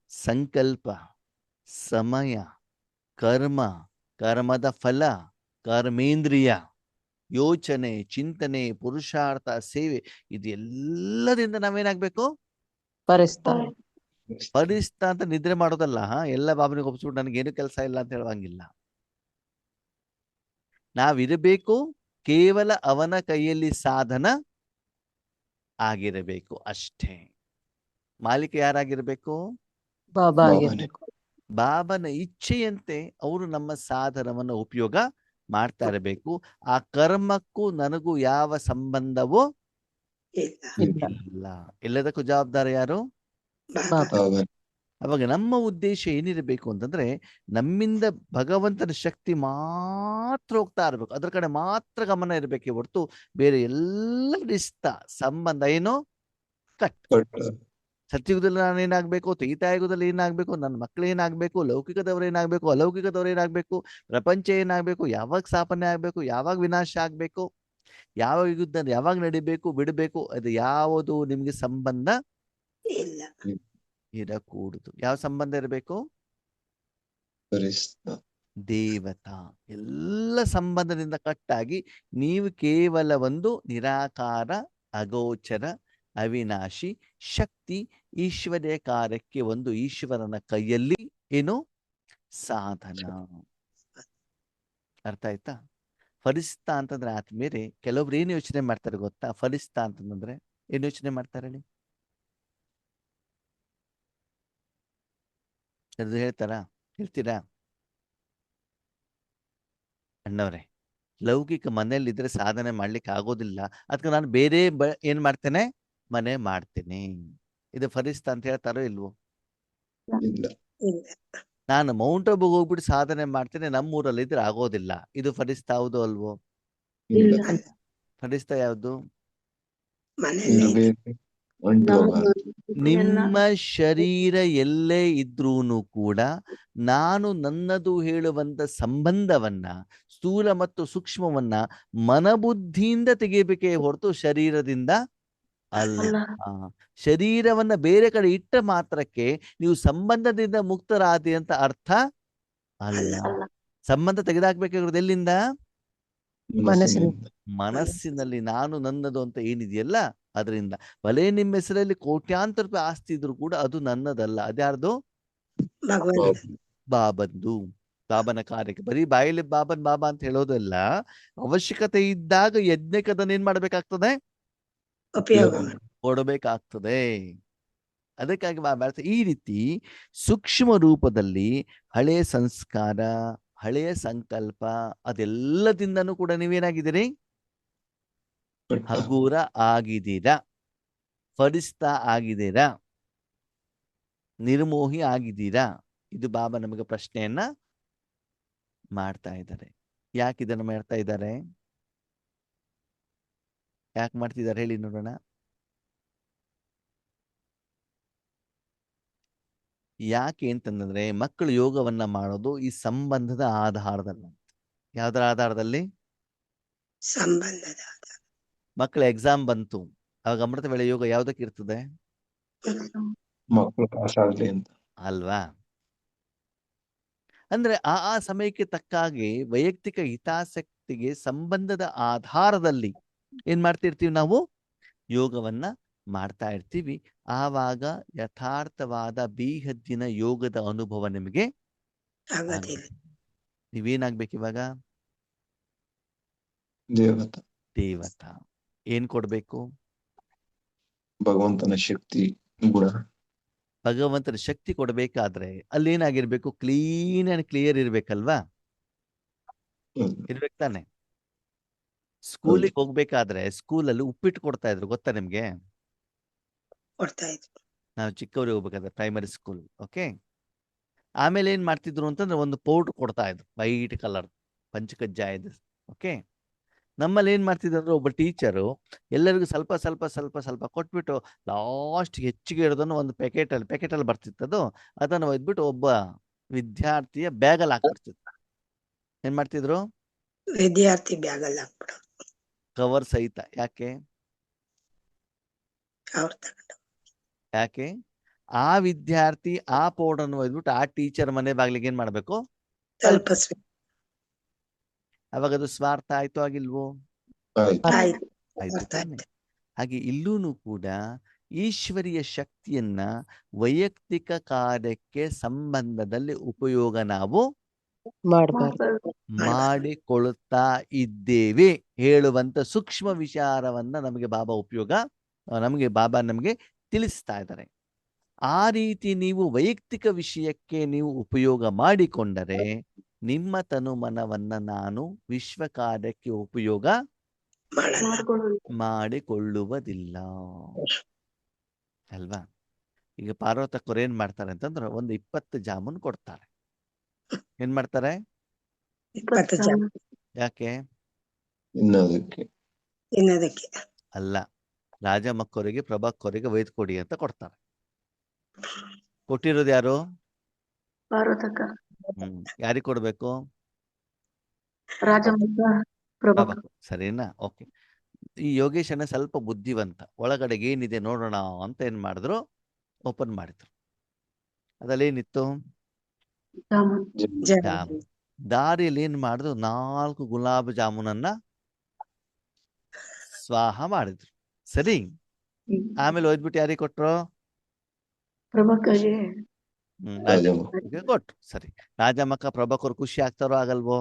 Speaker 1: ಸಂಕಲ್ಪ, ಸಮಯ, ಕರ್ಮ, ಕರ್ಮದ ಫಲ, ಕರ್ಮೇಂದ್ರಿಯ, ಯೋಚನೆ, ಚಿಂತನೆ, ಪುರುಷಾರ್ಥ, ಸೇವೆ, ಇದು ಎಲ್ಲದಿಂದ ನಾವೇನಾಗ್ಬೇಕು?
Speaker 5: ಪರಿಸ್ತಾ.
Speaker 1: ಫಲಿಸ್ತಾ ಅಂತ ನಿದ್ರೆ ಮಾಡೋದಲ್ಲ. ಎಲ್ಲ ಬಾಬನಿಗೆ ಒಪ್ಪಿಸ್ಬಿಟ್ಟು ನನಗೇನು ಕೆಲಸ ಇಲ್ಲ ಅಂತ ಹೇಳುವಂಗಿಲ್ಲ. ನಾವಿರಬೇಕು ಕೇವಲ ಅವನ ಕೈಯಲ್ಲಿ ಸಾಧನ ಆಗಿರಬೇಕು ಅಷ್ಟೇ. ಮಾಲೀಕ ಯಾರಾಗಿರ್ಬೇಕು?
Speaker 5: ಬಾಬಾ
Speaker 4: ಬಾಬಾನೇ.
Speaker 5: ಆಗಿರ್ಬೇಕು.
Speaker 1: ಬಾಬನ ಇಚ್ಛೆಯಂತೆ ಅವರು ನಮ್ಮ ಸಾಧನವನ್ನು ಉಪಯೋಗ ಮಾಡ್ತಾ ಇರಬೇಕು. ಆ ಕರ್ಮಕ್ಕೂ ನನಗೂ ಯಾವ ಸಂಬಂಧವೋ
Speaker 6: ಇಲ್ಲ
Speaker 5: ಇಲ್ಲ.
Speaker 1: ಇಲ್ಲ. ಎಲ್ಲದಕ್ಕೂ ಜವಾಬ್ದಾರಿ ಯಾರು?
Speaker 6: ಬಾಬಾ
Speaker 5: ಬಾಬಾ.
Speaker 4: ಬಾಬಾ.
Speaker 1: ಅವಾಗ ನಮ್ಮ ಉದ್ದೇಶ ಏನಿರಬೇಕು ಅಂತಂದ್ರೆ ನಮ್ಮಿಂದ ಭಗವಂತನ ಶಕ್ತಿ ಮಾತ್ರ ಹೋಗ್ತಾ ಇರ್ಬೇಕು, ಅದ್ರ ಕಡೆ ಮಾತ್ರ ಗಮನ ಇರಬೇಕೆ ಹೊರತು ಬೇರೆ ಎಲ್ಲ ರಿಸ್ತ ಸಂಬಂಧ ಏನು ಕಟ್.
Speaker 4: ಕಟ್.
Speaker 1: ಸತ್ಯುಗದಲ್ಲಿ ನಾನು ಏನಾಗಬೇಕು, ತ್ರೇತಾಯುಗದಲ್ಲಿ ಏನಾಗಬೇಕು, ನನ್ನ ಮಕ್ಕಳು ಏನಾಗಬೇಕು, ಲೌಕಿಕದವ್ರು ಏನಾಗಬೇಕು, ಅಲೌಕಿಕದವ್ರು ಏನಾಗಬೇಕು, ಪ್ರಪಂಚ ಏನಾಗಬೇಕು, ಯಾವಾಗ ಸ್ಥಾಪನೆ ಆಗಬೇಕು, ಯಾವಾಗ ವಿನಾಶ ಆಗಬೇಕು, ಯಾವ ಯುದ್ಧ ಯಾವಾಗ ನಡಿಬೇಕು ಬಿಡಬೇಕು, ಅದು ಯಾವುದು ನಿಮಗೆ ಸಂಬಂಧ
Speaker 6: ಇಲ್ಲ
Speaker 1: ಇರಕೂಡದು. ಯಾವ ಸಂಬಂಧ ಇರಬೇಕು?
Speaker 4: ಪರಿಸ್ಥ.
Speaker 1: ದೇವತಾ. ಎಲ್ಲ ಸಂಬಂಧದಿಂದ ಕಟ್ಟಾಗಿ ನೀವು ಕೇವಲ ಒಂದು ನಿರಾಕಾರ, ಅಗೋಚರ, ಅವಿನಾಶಿ ಶಕ್ತಿ, ಈಶ್ವರ್ಯ ಕಾರ್ಯಕ್ಕೆ ಒಂದು ಈಶ್ವರನ ಕೈಯಲ್ಲಿ ಏನು ಸಾಧನ. ಅರ್ಥ ಆಯ್ತಾ? ಫರಿಸ್ತ ಅಂತಂದ್ರೆ ಆದ್ಮೇಲೆ ಕೆಲವೊಬ್ರು ಏನು ಯೋಚನೆ ಮಾಡ್ತಾರೆ ಗೊತ್ತಾ? ಫರಿಸ್ತ ಅಂತಂದ್ರೆ ಏನು ಯೋಚನೆ ಮಾಡ್ತಾರೆ ಹೇಳಿ? ಅದು ಹೇಳ್ತಾರಾ? ಹೇಳ್ತೀರಾ ಅಣ್ಣವ್ರೆ? ಲೌಕಿಕ ಮನೆಯಲ್ಲಿದ್ರೆ ಸಾಧನೆ ಮಾಡ್ಲಿಕ್ಕೆ ಆಗೋದಿಲ್ಲ, ಅದಕ್ಕೆ ನಾನು ಬೇರೆ ಏನ್ ಮಾಡ್ತೇನೆ, ಮನೆ ಮಾಡ್ತೇನೆ. ಇದು ಫರಿಸ್ತ ಅಂತ ಹೇಳ್ತಾರೋ ಇಲ್ವೋ?
Speaker 4: ಇಲ್ಲ.
Speaker 6: ಇಲ್ಲ
Speaker 1: ನಾನು ಮೌಂಟ್ ಅಬುಗೆ ಹೋಗ್ಬಿಟ್ಟು ಸಾಧನೆ ಮಾಡ್ತೇನೆ, ನಮ್ಮೂರಲ್ಲಿ ಇದ್ರೆ ಆಗೋದಿಲ್ಲ. ಇದು ಫರಿಸ್ತ ಹೌದು ಅಲ್ವೋ?
Speaker 4: ಇಲ್ಲ.
Speaker 1: ಫರಿಸ್ತ ಯಾವುದು?
Speaker 6: ಮನೆಯಲ್ಲೇ
Speaker 4: ಇರಬೇಕು. ಅಂಟು ಹೋಗಬಾರ್ದು.
Speaker 1: ನಿಮ್ಮ ಶರೀರ ಎಲ್ಲೇ ಇದ್ರೂನು ಕೂಡ ನಾನು ನನ್ನದು ಹೇಳುವಂತ ಸಂಬಂಧವನ್ನ, ಸ್ಥೂಲ ಮತ್ತು ಸೂಕ್ಷ್ಮವನ್ನ ಮನಬುದ್ಧಿಯಿಂದ ತೆಗಿಬೇಕೇ ಹೊರತು ಶರೀರದಿಂದ ಅಲ್ಲ. ಶರೀರವನ್ನ ಬೇರೆ ಕಡೆ ಇಟ್ಟ ಮಾತ್ರಕ್ಕೆ ನೀವು ಸಂಬಂಧದಿಂದ ಮುಕ್ತರಾದಿ ಅಂತ ಅರ್ಥ ಅಲ್ಲ. ಸಂಬಂಧ ತೆಗೆದಾಕ್ಬೇಕಾಗಿರೋದು ಎಲ್ಲಿಂದ?
Speaker 4: ಮನಸ್ಸಿನಿಂದ.
Speaker 1: ಮನಸ್ಸಿನಲ್ಲಿ ನಾನು ನನ್ನದು ಅಂತ ಏನಿದೆಯಲ್ಲ ಅದರಿಂದ. ಭಲೇ ನಿಮ್ಮ ಹೆಸರಲ್ಲಿ ಕೋಟ್ಯಾಂತರ ರೂಪಾಯಿ ಆಸ್ತಿ ಇದ್ರು ಕೂಡ ಅದು ನನ್ನದಲ್ಲ. ಅದ್ಯಾರ್ದು?
Speaker 6: ಭಗವಂತ
Speaker 1: ಬಾಬಂದು. ಬಾಬನ ಕಾರ್ಯಕ್ಕೆ ಬರೀ ಬಾಯಲ್ಲಿ ಬಾಬನ್ ಬಾಬಾ ಅಂತ ಹೇಳೋದಲ್ಲ, ಅವಶ್ಯಕತೆ ಇದ್ದಾಗ ಯಜ್ಞಕ್ಕೆ ಅದನ್ನ ಏನ್ ಮಾಡ್ಬೇಕಾಗ್ತದೆ,
Speaker 6: ಉಪಯೋಗ
Speaker 1: ಕೊಡಬೇಕಾಗ್ತದೆ. ಅದಕ್ಕಾಗಿ ಬಾಬಾ ಈ ರೀತಿ ಸೂಕ್ಷ್ಮ ರೂಪದಲ್ಲಿ ಹಳೆಯ ಸಂಸ್ಕಾರ, ಹಳೆಯ ಸಂಕಲ್ಪ ಅದೆಲ್ಲದಿಂದನೂ ಕೂಡ ನೀವೇನಾಗಿದ್ದೀರಿ? ಹಗೂರ ಆಗಿದ್ದೀರಾ, ಫರಿಸ್ತ ಆಗಿದ್ದೀರಾ, ನಿರ್ಮೋಹಿ ಆಗಿದ್ದೀರಾ. ಇದು ಬಾಬಾ ನಮಗೆ ಪ್ರಶ್ನೆಯನ್ನ ಮಾಡ್ತಾ ಇದ್ದಾರೆ. ಯಾಕೆ ಇದನ್ನು ಮಾಡ್ತಾ ಇದ್ದಾರೆ? ಯಾಕೆ ಮಾಡ್ತಿದ್ದಾರೆ ಹೇಳಿ ನೋಡೋಣ. ಯಾಕೆ ಅಂತಂದ್ರೆ ಮಕ್ಕಳು ಯೋಗವನ್ನ ಮಾಡೋದು ಈ ಸಂಬಂಧದ ಆಧಾರದಲ್ಲಿ. ಯಾವ್ದರ ಆಧಾರದಲ್ಲಿ?
Speaker 6: ಸಂಬಂಧದ
Speaker 1: ಮಕ್ಕಳ ಎಕ್ಸಾಮ್ ಬಂತು, ಅವಾಗ ಅಮೃತ ವೇಳೆ ಯೋಗ ಯಾವ್ದಕ್ಕೆ ಇರ್ತದೆ?
Speaker 4: ಮಕ್ಕಳು ಪಾಸ್ ಆಗ್ಲಿ ಅಂತ
Speaker 1: ಅಲ್ವಾ? ಅಂದ್ರೆ ಆ ಸಮಯಕ್ಕೆ ತಕ್ಕಾಗಿ ವೈಯಕ್ತಿಕ ಹಿತಾಸಕ್ತಿಗೆ ಸಂಬಂಧದ ಆಧಾರದಲ್ಲಿ ಏನ್ ಮಾಡ್ತಿರ್ತೀವಿ ನಾವು? ಯೋಗವನ್ನ ಮಾಡ್ತಾ ಇರ್ತೀವಿ. ಆವಾಗ ಯಥಾರ್ಥವಾದ ಬೀಹದ್ದಿನ ಯೋಗದ ಅನುಭವ ನಿಮಗೆ
Speaker 6: ಆಗೋದಿಲ್ಲ.
Speaker 1: ನೀವೇನಾಗ್ಬೇಕು ಇವಾಗ?
Speaker 4: ದೇವತಾ.
Speaker 1: ದೇವತಾ. ಏನ್ ಕೊಡ್ಬೇಕು?
Speaker 4: ಭಗವಂತನ ಶಕ್ತಿ ಗುಣ.
Speaker 1: ಭಗವಂತನ ಶಕ್ತಿ ಕೊಡ್ಬೇಕಾದ್ರೆ ಅಲ್ಲೇನಾಗಿರ್ಬೇಕು? ಕ್ಲೀನ್ ಅಂಡ್ ಕ್ಲಿಯರ್ ಇರ್ಬೇಕಲ್ವಾ? ಇರ್ಬೇಕು ತಾನೆ? ಸ್ಕೂಲಿಗೆ ಹೋಗ್ಬೇಕಾದ್ರೆ ಸ್ಕೂಲಲ್ಲಿ ಉಪ್ಪಿಟ್ಟು ಕೊಡ್ತಾ ಇದ್ರು, ಗೊತ್ತಾ ನಿಮ್ಗೆ?
Speaker 6: ಕೊಡ್ತಾ ಇದ್ರು.
Speaker 1: ನಾವು ಚಿಕ್ಕವ್ರಿಗೆ ಹೋಗ್ಬೇಕಾದ್ರೆ ಪ್ರೈಮರಿ ಸ್ಕೂಲ್, ಓಕೆ. ಆಮೇಲೆ ಏನ್ ಮಾಡ್ತಿದ್ರು ಅಂತಂದ್ರೆ ಒಂದು ಪೌಡರ್ ಕೊಡ್ತಾ ಇದ್ರು, ವೈಟ್ ಕಲರ್ ಪಂಚಕಜ್ಜಾಯದ, ಓಕೆ. ನಮ್ಮಲ್ಲಿ ಏನ್ ಮಾಡ್ತಿದ್ರು, ಒಬ್ಬ ಟೀಚರು ಎಲ್ಲರಿಗೂ ಸ್ವಲ್ಪ ಸ್ವಲ್ಪ ಸ್ವಲ್ಪ ಸ್ವಲ್ಪ ಕೊಟ್ಬಿಟ್ಟು ಲಾಸ್ಟ್ ಹೆಚ್ಚಿಗೆ ಇರೋದನ್ನು ಒಂದು ಪ್ಯಾಕೆಟಲ್ಲಿ ಬರ್ತಿತ್ತದು, ಅದನ್ನು ಒಯ್ದ್ಬಿಟ್ಟು ಒಬ್ಬ ವಿದ್ಯಾರ್ಥಿಯ ಬ್ಯಾಗಲ್ಲಿ ಹಾಕ್ಬಿಡ್ತಿದ್ರು. ಏನ್ ಮಾಡ್ತಿದ್ರು?
Speaker 6: ವಿದ್ಯಾರ್ಥಿ ಬ್ಯಾಗಲ್ಲಿ ಹಾಕ್ಬಿಡು
Speaker 1: ಕವರ್ ಸಹಿತ. ಯಾಕೆ?
Speaker 6: ಅವ್ರು ತಗೊಂಡು
Speaker 1: ಯಾಕೆ? ಆ ವಿದ್ಯಾರ್ಥಿ ಆ ಪೌಡರ್ನ ಒಯ್ದ್ಬಿಟ್ಟು ಆ ಟೀಚರ್ ಮನೆ ಬಾಗ್ಲಿಗೆ ಏನ್ ಮಾಡ್ಬೇಕು?
Speaker 6: ತಲುಪಿಸ್ಬೇಕು.
Speaker 1: ಅವಾಗ ಅದು ಸ್ವಾರ್ಥ ಆಯ್ತು ಆಗಿಲ್ವೋ?
Speaker 6: ಆಯ್ತು
Speaker 1: ಆಯ್ತು
Speaker 6: ಅರ್ಥ
Speaker 1: ತಾನೆ?
Speaker 6: ಆಯ್ತು.
Speaker 1: ಹಾಗೆ ಇಲ್ಲೂನು ಕೂಡ ಈಶ್ವರಿಯ ಶಕ್ತಿಯನ್ನ ವೈಯಕ್ತಿಕ ಕಾರ್ಯಕ್ಕೆ ಸಂಬಂಧದಲ್ಲಿ ಉಪಯೋಗ ನಾವು
Speaker 5: ಮಾಡಬಾರ್ದು.
Speaker 1: ಮಾಡಿಕೊಳ್ಳುತ್ತಾ ಇದ್ದೇವೆ ಹೇಳುವಂತ ಸೂಕ್ಷ್ಮ ವಿಚಾರವನ್ನ ನಮಗೆ ಬಾಬಾ ನಮಗೆ ತಿಳಿಸ್ತಾ ಇದ್ದಾರೆ. ಆ ರೀತಿ ನೀವು ವೈಯಕ್ತಿಕ ವಿಷಯಕ್ಕೆ ನೀವು ಉಪಯೋಗ ಮಾಡಿಕೊಂಡರೆ ನಿಮ್ಮ ತನು ಮನವನ್ನ ನಾನು ವಿಶ್ವ ಕಾರ್ಯಕ್ಕೆ ಉಪಯೋಗ
Speaker 6: ಮಾಡಲ್ಲ.
Speaker 1: ಮಾಡಿಕೊಳ್ಳುವುದಿಲ್ಲ ಅಲ್ವಾ? ಈಗ ಪಾರ್ವತಕ್ಕವ್ರು ಏನ್ ಮಾಡ್ತಾರೆ ಅಂತಂದ್ರೆ ಒಂದು 20 ಜಾಮೂನ್ ಕೊಡ್ತಾರೆ. ಏನ್ ಮಾಡ್ತಾರೆ?
Speaker 6: 20 ಜನ
Speaker 1: ಯಾಕೆ?
Speaker 4: ಇನ್ನದಕ್ಕೆ
Speaker 6: ತಿನ್ನೋದಕ್ಕೆ.
Speaker 1: ಅಲ್ಲ, ರಾಜಮಕ್ಕವರಿಗೆ ಪ್ರಭಾಕ್ಕವರಿಗೆ ಕೊಡಿ ಅಂತ ಕೊಡ್ತಾರೆ. ಕೊಟ್ಟಿರೋದು ಯಾರು?
Speaker 2: ಪಾರ್ವತಕ್ಕ,
Speaker 1: ಯಾರಿಗೆ ಕೊಡ್ಬೇಕು?
Speaker 2: ರಾಜಮಕ್ಕ, ಪ್ರಭಾಕರ್.
Speaker 1: ಪ್ರಭಾಕರ್. ಸರಿನಾ? ಓಕೆ. ಈ ಯೋಗೇಶನ ಸ್ವಲ್ಪ ಬುದ್ಧಿವಂತ, ಒಳಗಡೆಗೆ ಏನಿದೆ ನೋಡೋಣ ಅಂತ ಏನ್ ಮಾಡಿದ್ರು, ಓಪನ್ ಮಾಡಿದ್ರು. ಅದ್ರಲ್ಲಿ ಏನಿತ್ತು?
Speaker 2: ಜಾಮೂನ್.
Speaker 1: ಜಾಮೂನ್. ದಾರಿಯಲ್ಲಿ ಏನ್ ಮಾಡಿದ್ರು, 4 ಗುಲಾಬ್ ಜಾಮೂನನ್ನ ಸ್ವಾಹ ಮಾಡಿದ್ರು. ಸರಿ. ಆಮೇಲೆ ಹೋಗ್ಬಿಟ್ಟು ಯಾರಿಗೆ ಕೊಟ್ರು?
Speaker 2: ಪ್ರಭಾಕರ್ಗೆ.
Speaker 1: ರಾಜಮಕ್ಕಳಿಗೆ ಕೊಟ್ರು. ಸರಿ. ರಾಜಮಕ್ಕ ಪ್ರಭಾಕರ್ ಖುಷಿ ಆಗ್ತಾರೋ ಆಗಲ್ವೋ?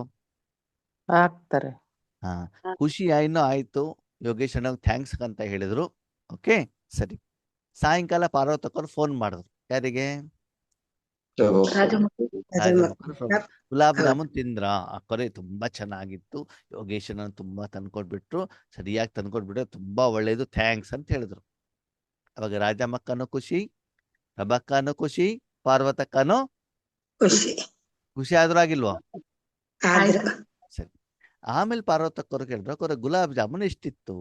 Speaker 5: ಆಗ್ತಾರೆ.
Speaker 1: ಹಾ, ಖುಷಿ ಇನ್ನೂ ಆಯ್ತು. ಯೋಗೇಶ್ ಅಣ್ಣ ಥ್ಯಾಂಕ್ಸ್ ಅಂತ ಹೇಳಿದ್ರು. ಓಕೆ, ಸರಿ. ಸಾಯಂಕಾಲ ಪಾರ್ವತಕ್ಕವ್ರು ಫೋನ್ ಮಾಡಿದ್ರು. ಯಾರಿಗೆ?
Speaker 2: ರಾಜಮಕ್ಕ.
Speaker 1: ರಾಜಮಕ್ಕಳು. ಗುಲಾಬ್ ಜಾಮೂನ್ ತಿಂದ್ರ? ಅಕ್ಕರೆ ತುಂಬಾ ಚೆನ್ನಾಗಿತ್ತು, ಯೋಗೇಶನ ತುಂಬಾ ತಂದ್ಕೊಟ್ಬಿಟ್ರು, ಸರಿಯಾಗಿ ತಂದ್ಕೊಟ್ಬಿಟ್ರೆ ತುಂಬಾ ಒಳ್ಳೇದು, ಥ್ಯಾಂಕ್ಸ್ ಅಂತ ಹೇಳಿದ್ರು. ಅವಾಗ ರಾಜಮಕ್ಕನೂ ಖುಷಿ, ಪ್ರಭಾಕನೂ ಖುಷಿ, ಪಾರ್ವತಕ್ಕನೂ
Speaker 6: ಖುಷಿ.
Speaker 1: ಖುಷಿ ಆದ್ರೂ ಆಗಿಲ್ವೋ?
Speaker 6: ಆದ್ರೆ
Speaker 1: ಸರಿ. ಆಮೇಲೆ ಪಾರ್ವತಕ್ಕವ್ರು ಕೇಳಿದ್ರು, ಅಕ್ಕವ್ರೆ ಗುಲಾಬ್ ಜಾಮೂನ್ ಎಷ್ಟಿತ್ತು?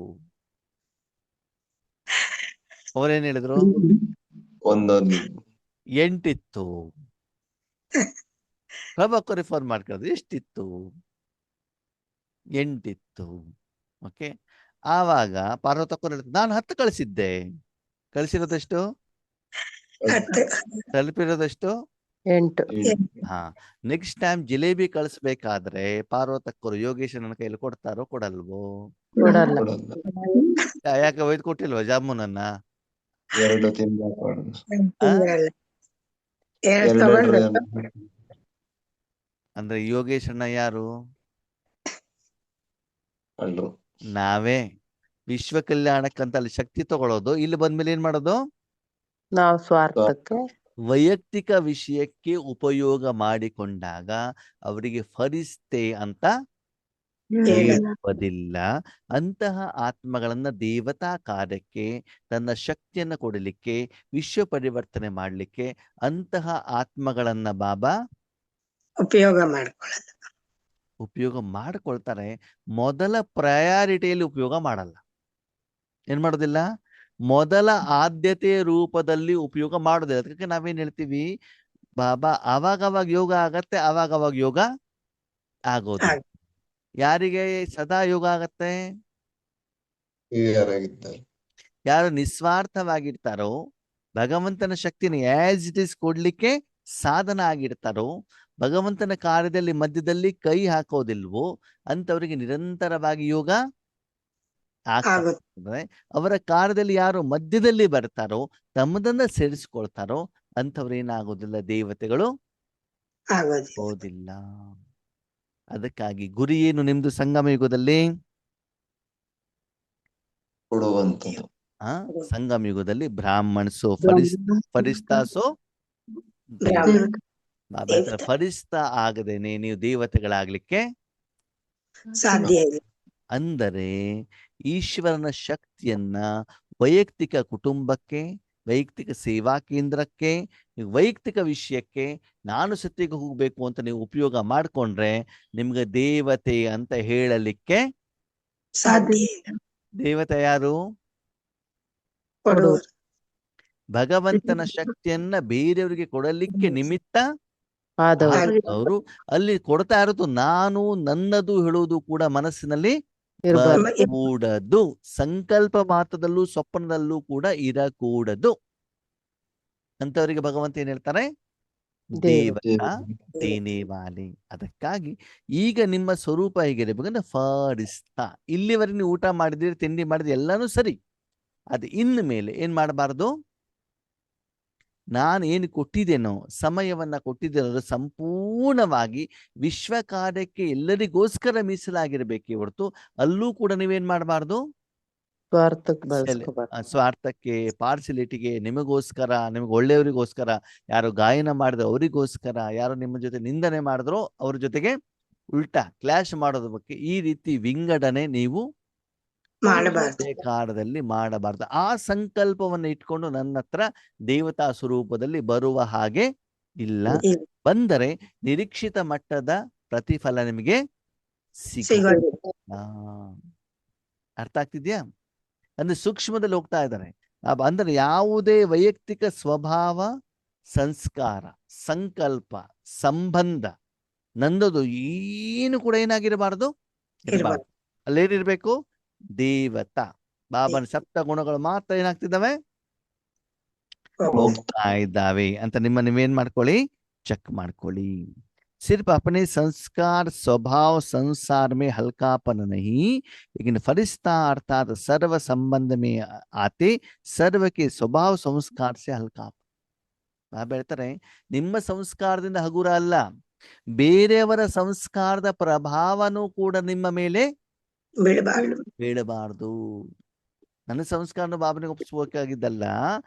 Speaker 1: ಅವ್ರೇನ್ ಹೇಳಿದ್ರು? 8 ಇತ್ತು. ಪ್ರಭಾಕರ್ ಫೋನ್ ಮಾಡ್ಕೊಂಡ್ರು, ಎಷ್ಟಿತ್ತು? 8 ಇತ್ತು. ಓಕೆ. ಆವಾಗ ಪಾರ್ವತಕ್ಕವ್ರು ಹೇಳಿದ್ರು, ನಾನು 10 ಕಳಿಸಿದ್ದೆ. ಕಳಿಸಿರೋದೆಷ್ಟು?
Speaker 6: 10.
Speaker 1: ತಲುಪಿರೋದೆಷ್ಟು?
Speaker 5: 8.
Speaker 1: ಹಾ. ನೆಕ್ಸ್ಟ್ ಟೈಮ್ ಜಿಲೇಬಿ ಕಳಿಸ್ಬೇಕಾದ್ರೆ ಪಾರ್ವತಕ್ಕರು ಯೋಗೇಶನ ಕೈಯಲ್ಲಿ ಕೊಡ್ತಾರೋ ಕೊಡಲ್ವೋ?
Speaker 5: ಕೊಡಲ್ಲ.
Speaker 1: ಯಾಕೆ ಒಯ್ದು ಕೊಟ್ಟಿಲ್ವ ಜಾಮೂನನ್ನ?
Speaker 4: 2 ತಿಂದ
Speaker 6: ತಿಂದ್ರಲ್ಲ. 2 ತಗೊಂಡು
Speaker 1: ಅಂದ್ರೆ ಯೋಗೇಶಣ್ಣ ಯಾರು?
Speaker 4: ಅಲ್ರು
Speaker 1: ನಾವೇ. ವಿಶ್ವ ಕಲ್ಯಾಣಕ್ಕಂತ ಅಲ್ಲಿ ಶಕ್ತಿ ತಗೊಳ್ಳೋದು, ಇಲ್ಲಿ ಬಂದ್ಮೇಲೆ ಏನ್ ಮಾಡೋದು?
Speaker 5: ನಾವು ಸ್ವಾರ್ಥಕ್ಕೆ
Speaker 1: ವೈಯಕ್ತಿಕ ವಿಷಯಕ್ಕೆ ಉಪಯೋಗ ಮಾಡಿಕೊಂಡಾಗ ಅವರಿಗೆ ಫರಿಸ್ತೆ ಅಂತ ಹೇಳುವುದಿಲ್ಲ. ಅಂತಹ ಆತ್ಮಗಳನ್ನ ದೇವತಾ ಕಾರ್ಯಕ್ಕೆ, ತನ್ನ ಶಕ್ತಿಯನ್ನು ಕೊಡಲಿಕ್ಕೆ, ವಿಶ್ವ ಪರಿವರ್ತನೆ ಮಾಡಲಿಕ್ಕೆ ಅಂತಹ ಆತ್ಮಗಳನ್ನ ಬಾಬಾ ಉಪಯೋಗ ಮಾಡ್ಕೊಳ್ತಾರೆ. ಮೊದಲ ಪ್ರಯಾರಿಟಿಯಲ್ಲಿ ಉಪಯೋಗ ಮಾಡಲ್ಲ. ಏನ್ ಮಾಡೋದಿಲ್ಲ? ಮೊದಲ ಆದ್ಯತೆಯ ರೂಪದಲ್ಲಿ ಉಪಯೋಗ ಮಾಡೋದಿಲ್ಲ. ಅದಕ್ಕೆ ನಾವೇನ್ ಹೇಳ್ತೀವಿ, ಬಾಬಾ ಅವಾಗವಾಗ ಯೋಗ ಆಗತ್ತೆ, ಅವಾಗವಾಗ ಯೋಗ ಆಗೋದು. ಯಾರಿಗೆ ಸದಾ ಯೋಗ ಆಗತ್ತೆ? ಯಾರು ನಿಸ್ವಾರ್ಥವಾಗಿರ್ತಾರೋ, ಭಗವಂತನ ಶಕ್ತಿನ ಆಸ್ ಇಟ್ ಇಸ್ ಕೊಡ್ಲಿಕ್ಕೆ ಸಾಧನ ಆಗಿರ್ತಾರೋ, ಭಗವಂತನ ಕಾರ್ಯದಲ್ಲಿ ಮಧ್ಯದಲ್ಲಿ ಕೈ ಹಾಕೋದಿಲ್ವೋ ಅಂತವರಿಗೆ ನಿರಂತರವಾಗಿ ಯೋಗ ಆಗ್ತದೆ. ಅವರ ಕಾರ್ಯದಲ್ಲಿ ಯಾರು ಮಧ್ಯದಲ್ಲಿ ಬರ್ತಾರೋ, ತಮ್ಮದನ್ನ ಸೇರಿಸ್ಕೊಳ್ತಾರೋ ಅಂಥವ್ರು ಏನಾಗೋದಿಲ್ಲ, ದೇವತೆಗಳು ಆಗೋದಿಲ್ಲ. ಅದಕ್ಕಾಗಿ ಗುರಿ ಏನು ನಿಮ್ದು ಸಂಗಮ ಯುಗದಲ್ಲಿ?
Speaker 4: ಕೊಡುವಂಥದ್ದು.
Speaker 1: ಸಂಗಮ ಯುಗದಲ್ಲಿ ಬ್ರಾಹ್ಮಣ್ಸೋ ಫರಿಸ್ತಾಸೋ ಫರಿಸ್ತಾ ಆಗದೇನೆ ನೀವು ದೇವತೆಗಳಾಗ್ಲಿಕ್ಕೆ
Speaker 6: ಸಾಧ್ಯ ಇಲ್ಲ.
Speaker 1: ಅಂದರೆ ಈಶ್ವರನ ಶಕ್ತಿಯನ್ನ ವೈಯಕ್ತಿಕ ಕುಟುಂಬಕ್ಕೆ, ವೈಯಕ್ತಿಕ ಸೇವಾ ಕೇಂದ್ರಕ್ಕೆ, ವೈಯಕ್ತಿಕ ವಿಷಯಕ್ಕೆ ನಾನು ಸತ್ತಿಗೆ ಹೋಗ್ಬೇಕು ಅಂತ ನೀವು ಉಪಯೋಗ ಮಾಡ್ಕೊಂಡ್ರೆ ನಿಮ್ಗೆ ದೇವತೆ ಅಂತ ಹೇಳಲಿಕ್ಕೆ
Speaker 6: ಸಾಧ್ಯ.
Speaker 1: ದೇವತೆ ಯಾರು? ಭಗವಂತನ ಶಕ್ತಿಯನ್ನ ಬೇರೆಯವರಿಗೆ ಕೊಡಲಿಕ್ಕೆ ನಿಮಿತ್ತ ಅವರು ಅಲ್ಲಿ ಕೊಡ್ತಾ ಇರೋದು. ನಾನು ನನ್ನದು ಹೇಳುವುದು ಕೂಡ ಮನಸ್ಸಿನಲ್ಲಿ ಕೂಡದು. ಸಂಕಲ್ಪ ಮಾತ್ರದಲ್ಲೂ ಸ್ವಪ್ನದಲ್ಲೂ ಕೂಡ ಇರಕೂಡದು. ಅಂತವರಿಗೆ ಭಗವಂತ ಏನ್ ಹೇಳ್ತಾರೆ? ದೇವತಾ ದೇನೇವಾಲಿ. ಅದಕ್ಕಾಗಿ ಈಗ ನಿಮ್ಮ ಸ್ವರೂಪ ಹೇಗಿರಬೇಕಂದ್ರೆ ಫರಿಸ್ತಾ. ಇಲ್ಲಿವರೆಗೆ ನೀವು ಊಟ ಮಾಡಿದಿರಿ, ತಿಂಡಿ ಮಾಡಿದ್ರಿ, ಎಲ್ಲಾನು ಸರಿ. ಅದು ಇನ್ನು ಮೇಲೆ ಏನ್ ಮಾಡಬಾರ್ದು? ನಾನು ಏನು ಕೊಟ್ಟಿದ್ದೇನೋ, ಸಮಯವನ್ನ ಕೊಟ್ಟಿದ್ದೇನೋ ಸಂಪೂರ್ಣವಾಗಿ ವಿಶ್ವ ಕಾರ್ಯಕ್ಕೆ ಎಲ್ಲರಿಗೋಸ್ಕರ ಮೀಸಲಾಗಿರ್ಬೇಕೇ ಹೊರತು ಅಲ್ಲೂ ಕೂಡ ನೀವೇನ್ ಮಾಡಬಾರ್ದು? ಸ್ವಾರ್ಥಕ್ಕೆ, ಪಾರ್ಸಿಲಿಟಿಗೆ, ನಿಮಗೋಸ್ಕರ, ನಿಮಗೆ ಒಳ್ಳೆಯವರಿಗೋಸ್ಕರ, ಯಾರು ಗಾಯನ ಮಾಡಿದ್ರು ಅವರಿಗೋಸ್ಕರ, ಯಾರು ನಿಮ್ಮ ಜೊತೆ ನಿಂದನೆ ಮಾಡಿದ್ರೋ ಅವ್ರ ಜೊತೆಗೆ ಉಲ್ಟಾ ಕ್ಲಾಶ್ ಮಾಡೋದ್ರ ಬಗ್ಗೆ ಈ ರೀತಿ ವಿಂಗಡಣೆ ನೀವು
Speaker 6: ಮಾಡಬಾರ್ದು.
Speaker 1: ಕಾಲದಲ್ಲಿ ಮಾಡಬಾರ್ದು. ಆ ಸಂಕಲ್ಪವನ್ನು ಇಟ್ಕೊಂಡು ನನ್ನ ಹತ್ರ ದೇವತಾ ಸ್ವರೂಪದಲ್ಲಿ ಬರುವ ಹಾಗೆ ಇಲ್ಲ.
Speaker 6: ಇಲ್ಲ.
Speaker 1: ಬಂದರೆ ನಿರೀಕ್ಷಿತ ಮಟ್ಟದ ಪ್ರತಿಫಲ ನಿಮಗೆ
Speaker 6: ಸಿಗೋದು.
Speaker 1: ಸಿಗೋದಿಲ್ಲ. ಅರ್ಥ ಆಗ್ತಿದ್ಯಾ? ಅಂದ್ರೆ ಸೂಕ್ಷ್ಮದಲ್ಲಿ ಹೋಗ್ತಾ ಇದ್ದಾರೆ. ಅಂದ್ರೆ ಯಾವುದೇ ವೈಯಕ್ತಿಕ ಸ್ವಭಾವ, ಸಂಸ್ಕಾರ, ಸಂಕಲ್ಪ, ಸಂಬಂಧ ನಂದದು ಏನು ಕೂಡ ಏನಾಗಿರಬಾರ್ದು, ಇರಬಾರ್ದು. ಅಲ್ಲೇನಿರ್ಬೇಕು? ದೇವತಾ ಬಾಬನ ಸಪ್ತ ಗುಣಗಳು ಮಾತ್ರ ಏನಾಗ್ತಿದ್ದಾವೆ, ಹೋಗ್ತಾ ಇದ್ದಾವೆ ಅಂತ ನೀವೇನ್ ಮಾಡ್ಕೊಳ್ಳಿ, ಚೆಕ್ ಮಾಡ್ಕೊಳ್ಳಿ. सिर्फ अपने संस्कार स्वभाव संसार में हल्कापन नहीं, लेकिन फरिश्ता अर्थात सर्व संबंध में आते सर्व के स्वभाव संस्कार से हल्कापन. ಬಾಬಾ ಹೇಳ್ತಾರೆ, ನಿಮ್ಮ ಸಂಸ್ಕಾರದಿಂದ ಹಗುರ ಅಲ್ಲ, ಬೇರೆಯವರ ಸಂಸ್ಕಾರದ ಪ್ರಭಾವನೂ ಕೂಡ ನಿಮ್ಮ ಮೇಲೆ ಬೀಳಬಾರ್ದು. ನನ್ನ ಸಂಸ್ಕಾರನ ಬಾಬನಿಗೆ ಒಪ್ಪಿಸಬೇಕಾಗಿದ್ದಲ್ಲ,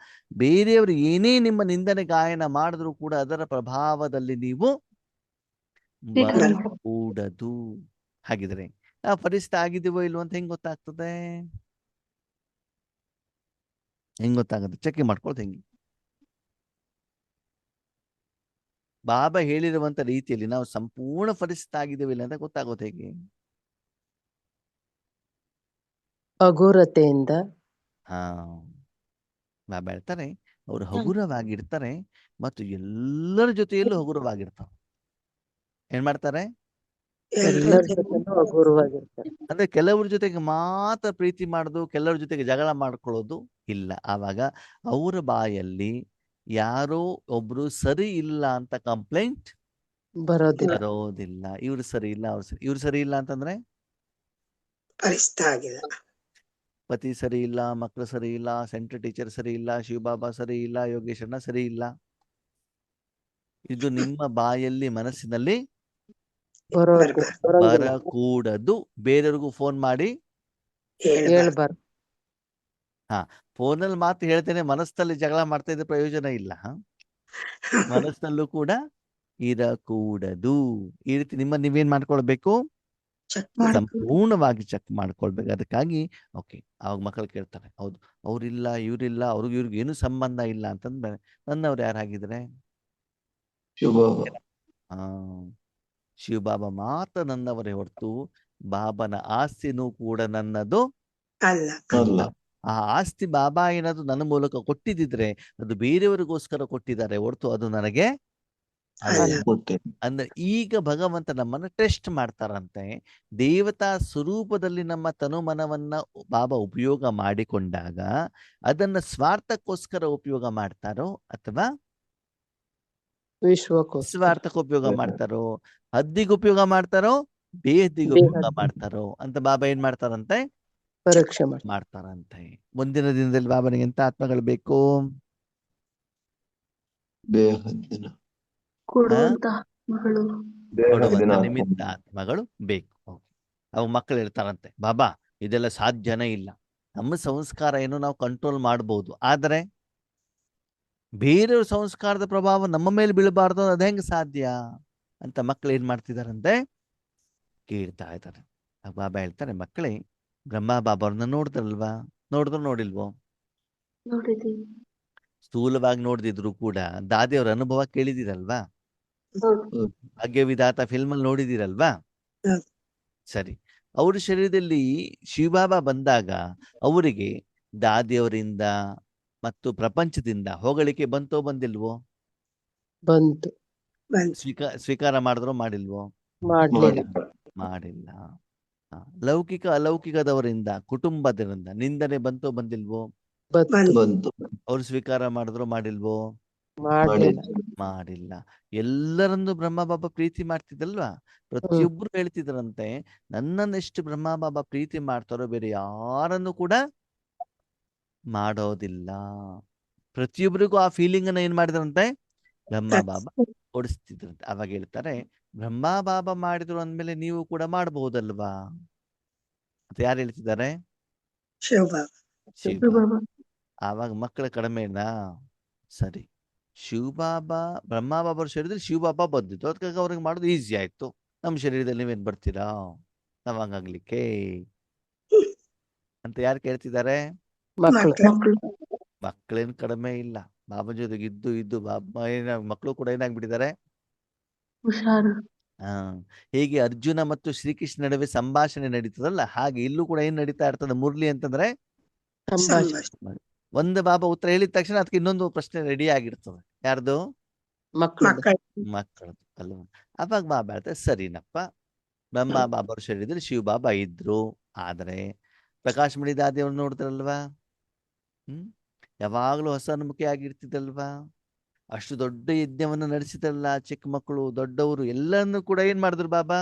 Speaker 1: ಬೇರೆಯವರು ಏನೇ ನಿಮ್ಮ ನಿಂದನೆ ಗಾಯನ ಮಾಡಿದ್ರು ಕೂಡ ಅದರ ಪ್ರಭಾವದಲ್ಲಿ ನೀವು ಕೂಡದು. ಹಾಗಿದ್ರೆ ನಾವು ಪರಿಸ್ಥಿತಿ ಆಗಿದ್ದೀವೋ ಇಲ್ವೋ ಅಂತ ಹೆಂಗ್ ಗೊತ್ತಾಗ್ತದೆ? ಹೆಂಗ್ ಗೊತ್ತಾಗುತ್ತೆ? ಚೆಕ್ ಮಾಡ್ಕೊಳ್ತ ಹೆಂಗೆ? ಬಾಬಾ ಹೇಳಿರುವಂತ ರೀತಿಯಲ್ಲಿ ನಾವು ಸಂಪೂರ್ಣ ಪರಿಸ್ಥಿತಿ ಆಗಿದ್ದೇವೆ ಇಲ್ಲ ಅಂತ ಗೊತ್ತಾಗೋದು ಹೇಗೆ?
Speaker 5: ಹಗುರತೆಯಿಂದ.
Speaker 1: ಬಾಬಾ ಹೇಳ್ತಾರೆ, ಅವರು ಹಗುರವಾಗಿರ್ತಾರೆ ಮತ್ತು ಎಲ್ಲರ ಜೊತೆಯಲ್ಲೂ ಹಗುರವಾಗಿರ್ತಾರೆ. ಏನ್ ಮಾಡ್ತಾರೆ?
Speaker 5: ಎಲ್ಲರ ಜೊತೆನೂ ಹಗುರವಾಗಿರ್ತಾರೆ.
Speaker 1: ಅಂದ್ರೆ ಕೆಲವ್ರ ಜೊತೆಗೆ ಮಾತ್ರ ಪ್ರೀತಿ ಮಾಡೋದು, ಕೆಲವ್ರ ಜೊತೆಗೆ ಜಗಳ ಮಾಡ್ಕೊಳ್ಳೋದು ಇಲ್ಲ. ಆವಾಗ ಅವರ ಬಾಯಲ್ಲಿ ಯಾರೋ ಒಬ್ರು ಸರಿ ಇಲ್ಲ ಅಂತ ಕಂಪ್ಲೇಂಟ್ ಬರೋದಿಲ್ಲ. ಇವ್ರು ಸರಿ ಇಲ್ಲ, ಅವ್ರು ಸರಿ, ಇವ್ರು ಸರಿ ಇಲ್ಲ ಅಂತಂದ್ರೆ ಪತಿ ಸರಿ ಇಲ್ಲ, ಮಕ್ಕಳು ಸರಿ ಇಲ್ಲ, ಸೆಂಟ್ರಲ್ ಟೀಚರ್ ಸರಿ ಇಲ್ಲ, ಶಿವಬಾಬಾ ಸರಿ ಇಲ್ಲ, ಯೋಗೇಶ್ವರನ ಸರಿ ಇಲ್ಲ. ಇದು ನಿಮ್ಮ ಬಾಯಲ್ಲಿ ಮನಸ್ಸಿನಲ್ಲಿ ಬರಕೂಡದು. ಬೇರೆಯವ್ರಿಗೂ ಫೋನ್ ಮಾಡಿ
Speaker 5: ಹೇಳ್ಬಾರ್ದು.
Speaker 1: ಫೋನಲ್ಲಿ ಮಾತು ಹೇಳ್ತೇನೆ, ಮನಸ್ಸಲ್ಲಿ ಜಗಳ ಮಾಡ್ತಾ ಇದ್ರೆ ಪ್ರಯೋಜನ ಇಲ್ಲ. ಮನಸ್ಸಲ್ಲೂ ಕೂಡ ಇರಕೂಡದು. ಈ ರೀತಿ ನೀವೇನ್ ಮಾಡ್ಕೊಳ್ಬೇಕು? ಸಂಪೂರ್ಣವಾಗಿ ಚೆಕ್ ಮಾಡ್ಕೊಳ್ಬೇಕು. ಅದಕ್ಕಾಗಿ ಓಕೆ, ಅವಾಗ ಮಕ್ಕಳು ಕೇಳ್ತಾರೆ, ಹೌದು ಅವ್ರಿಲ್ಲ, ಇವ್ರಿಲ್ಲ, ಇವ್ರಿಗೆ ಏನು ಸಂಬಂಧ ಇಲ್ಲ ಅಂತಂದ್ರೆ ನನ್ನವ್ರು ಯಾರಾಗಿದ್ರೆ? ಶಿವಬಾಬಾ ಮಾತ್ರ ನನ್ನವರೇ ಹೊರತು ಬಾಬನ ಆಸ್ತಿನೂ ಕೂಡ ನನ್ನದು ಅಲ್ಲ. ಆ ಆಸ್ತಿ ಬಾಬಾ ಏನಾದ್ರು ನನ್ನ ಮೂಲಕ ಕೊಟ್ಟಿದ್ರೆ ಅದು ಬೇರೆಯವರಿಗೋಸ್ಕರ ಕೊಟ್ಟಿದ್ದಾರೆ ಹೊರತು ಅದು ನನಗೆ ಅಂದ್ರೆ ಈಗ ಭಗವಂತ ನಮ್ಮನ್ನು ಟೆಸ್ಟ್ ಮಾಡ್ತಾರಂತೆ. ದೇವತಾ ಸ್ವರೂಪದಲ್ಲಿ ನಮ್ಮ ತನುಮನವನ್ನ ಬಾಬಾ ಉಪಯೋಗ ಮಾಡಿಕೊಂಡಾಗ ಅದನ್ನ ಸ್ವಾರ್ಥಕ್ಕೋಸ್ಕರ ಉಪಯೋಗ ಮಾಡ್ತಾರೋ ಅಥವಾ ಸ್ವಾರ್ಥಕ್ಕೆ ಉಪಯೋಗ ಮಾಡ್ತಾರೋ, ಹದ್ದಿಗೆ ಉಪಯೋಗ ಮಾಡ್ತಾರೋ, ಬೇಹದ್ದಿಗೆ ಉಪಯೋಗ ಮಾಡ್ತಾರೋ ಅಂತ ಬಾಬಾ ಏನ್ ಮಾಡ್ತಾರಂತೆ?
Speaker 5: ಪರೀಕ್ಷೆ
Speaker 1: ಮಾಡ್ತಾರಂತೆ. ಮುಂದಿನ ದಿನದಲ್ಲಿ ಬಾಬನಿಗೆ ಎಂತ ಆತ್ಮಗಳು ಬೇಕು?
Speaker 2: ಕೊಡುವಂತ
Speaker 1: ನಿಮಿತ್ತ ಆತ್ಮಗಳು ಬೇಕು. ಅವಾಗ ಮಕ್ಕಳು ಹೇಳ್ತಾರಂತೆ, ಬಾಬಾ ಇದೆಲ್ಲ ಸಾಧ್ಯನೇ ಇಲ್ಲ, ನಮ್ಮ ಸಂಸ್ಕಾರ ಏನು ನಾವು ಕಂಟ್ರೋಲ್ ಮಾಡ್ಬೋದು, ಆದ್ರೆ ಬೇರೆಯವ್ರ ಸಂಸ್ಕಾರದ ಪ್ರಭಾವ ನಮ್ಮ ಮೇಲೆ ಬೀಳಬಾರ್ದು, ಅದ ಹೆಂಗ್ ಸಾಧ್ಯ ಅಂತ ಮಕ್ಕಳು ಏನ್ ಮಾಡ್ತಿದಾರಂತೆ? ಕೇಳ್ತಾ ಇದ್ದಾರೆ. ಬಾಬಾ ಹೇಳ್ತಾರೆ, ಮಕ್ಕಳೇ ಬ್ರಹ್ಮ ಬಾಬಾವ್ರನ್ನ ನೋಡಿದ್ರಲ್ವಾ? ನೋಡಿಲ್ವೋ? ಸ್ಥೂಲವಾಗಿ ನೋಡಿದ್ರು ಕೂಡ ದಾದಿಯವ್ರ ಅನುಭವ ಕೇಳಿದಿರಲ್ವಾ? ಭಾಗ್ಯವಿಧಾತ ಫಿಲ್ಮ್ ಅಲ್ಲಿ ನೋಡಿದಿರಲ್ವಾ? ಸರಿ, ಅವ್ರ ಶರೀರದಲ್ಲಿ ಶಿವಬಾಬಾ ಬಂದಾಗ ಅವರಿಗೆ ದಾದಿಯವರಿಂದ ಮತ್ತು ಪ್ರಪಂಚದಿಂದ ಹೊಗಳಿಕೆ ಬಂತೋ ಬಂದಿಲ್ವೋ?
Speaker 5: ಬಂತು.
Speaker 1: ಸ್ವೀಕಾರ ಮಾಡಿದ್ರೋ ಮಾಡಿಲ್ವೋ? ಮಾಡಿಲ್ಲ. ಲೌಕಿಕ ಅಲೌಕಿಕದವರಿಂದ ಕುಟುಂಬದಿಂದ ನಿಂದನೆ ಬಂತೋ ಬಂದಿಲ್ವೋ? ಅವ್ರು ಸ್ವೀಕಾರ ಮಾಡಿದ್ರೋ ಮಾಡಿಲ್ವೋ? ಮಾಡಿಲ್ಲ. ಎಲ್ಲರನ್ನು ಬ್ರಹ್ಮ ಬಾಬಾ ಪ್ರೀತಿ ಮಾಡ್ತಿದ್ದಲ್ವಾ? ಪ್ರತಿಯೊಬ್ರು ಹೇಳ್ತಿದ್ರಂತೆ, ನನ್ನನ್ನೆಷ್ಟು ಬ್ರಹ್ಮ ಬಾಬಾ ಪ್ರೀತಿ ಮಾಡ್ತಾರೋ ಬೇರೆ ಯಾರನ್ನು ಕೂಡ ಮಾಡೋದಿಲ್ಲ. ಪ್ರತಿಯೊಬ್ಬರಿಗೂ ಆ ಫೀಲಿಂಗ್ ಅನ್ನ ಏನ್ ಮಾಡಿದ್ರಂತೆ? ಬ್ರಹ್ಮ ಬಾಬಾ ಓಡಿಸ್ತಿದ್ರಂತೆ. ಅವಾಗ ಹೇಳ್ತಾರೆ, ಬ್ರಹ್ಮ ಬಾಬಾ ಮಾಡಿದ್ರು ಅಂದ್ಮೇಲೆ ನೀವು ಕೂಡ ಮಾಡಬಹುದಲ್ವಾ ಅಂತ ಯಾರು ಹೇಳ್ತಿದ್ದಾರೆ? ಶಿವಬಾಬಾ. ಆವಾಗ ಮಕ್ಕಳ ಕಡಿಮೆನಾ? ಸರಿ, ಶಿವಬಾಬಾ ಬ್ರಹ್ಮ ಬಾಬಾ ಶರೀರದಲ್ಲಿ ಶಿವಬಾಬಾ ಬಂದಿತ್ತು, ಅದಕ್ಕಾಗಿ ಅವ್ರಿಗೆ ಮಾಡೋದು ಈಸಿ ಆಯ್ತು. ನಮ್ಮ ಶರೀರದಲ್ಲಿ ನೀವೇನ್ ಬರ್ತೀರಾ ನಾವ್ ಹಂಗಾಗ್ಲಿಕ್ಕೆ? ಅಂತ ಯಾರು ಕೇಳ್ತಿದ್ದಾರೆ?
Speaker 5: ಮಕ್ಕಳು
Speaker 2: ಮಕ್ಕಳು
Speaker 1: ಮಕ್ಕಳೇನ್ ಕಡಿಮೆ ಇಲ್ಲ. ಬಾಬಾ ಜೊತೆಗೆ ಇದ್ದು ಮಕ್ಕಳು ಕೂಡ ಏನಾಗ್ಬಿಟ್ಟಿದ್ದಾರೆ?
Speaker 2: ಹುಷಾರು.
Speaker 1: ಆ ಹೇಗೆ ಅರ್ಜುನ ಮತ್ತು ಶ್ರೀಕೃಷ್ಣ ನಡುವೆ ಸಂಭಾಷಣೆ ನಡೀತದಲ್ಲ, ಹಾಗೆ ಇಲ್ಲೂ ಕೂಡ ಏನ್ ನಡೀತಾ ಇರ್ತದೆ? ಮುರಳಿ ಅಂತಂದ್ರೆ
Speaker 5: ಸಂಭಾಷಣೆ
Speaker 1: ಒಂದು ಬಾಬಾ ಉತ್ತರ ಹೇಳಿದ ತಕ್ಷಣ ಅದಕ್ಕೆ ಇನ್ನೊಂದು ಪ್ರಶ್ನೆ ರೆಡಿ ಆಗಿರ್ತದೆ. ಯಾರ್ದು?
Speaker 5: ಮಕ್ಕಳು
Speaker 6: ಮಕ್ಕಳು
Speaker 1: ಮಕ್ಕಳದು ಅಲ್ವಾ? ಅವಾಗ ಬಾಬಾ ಹೇಳ್ತಾರೆ, ಸರಿನಪ್ಪ, ಬ್ರಹ್ಮ ಬಾಬಾರು ಶರೀರದಲ್ಲಿ ಶಿವ ಬಾಬಾ ಇದ್ರು. ಆದ್ರೆ ಪ್ರಕಾಶ್ ಮಣಿ ದಾದಿಯವ್ರು ನೋಡಿದ್ರಲ್ವಾ, ಯಾವಾಗ್ಲೂ ಹೊಸನ್ಮುಖಿ ಆಗಿರ್ತಿದಲ್ವಾ, ಅಷ್ಟು ದೊಡ್ಡ ಯಜ್ಞವನ್ನು ನಡೆಸಿದ್ರಲ್ಲ, ಚಿಕ್ಕ ಮಕ್ಕಳು ದೊಡ್ಡವರು ಎಲ್ಲರನ್ನು ಕೂಡ ಏನ್ ಮಾಡಿದ್ರು ಬಾಬಾ?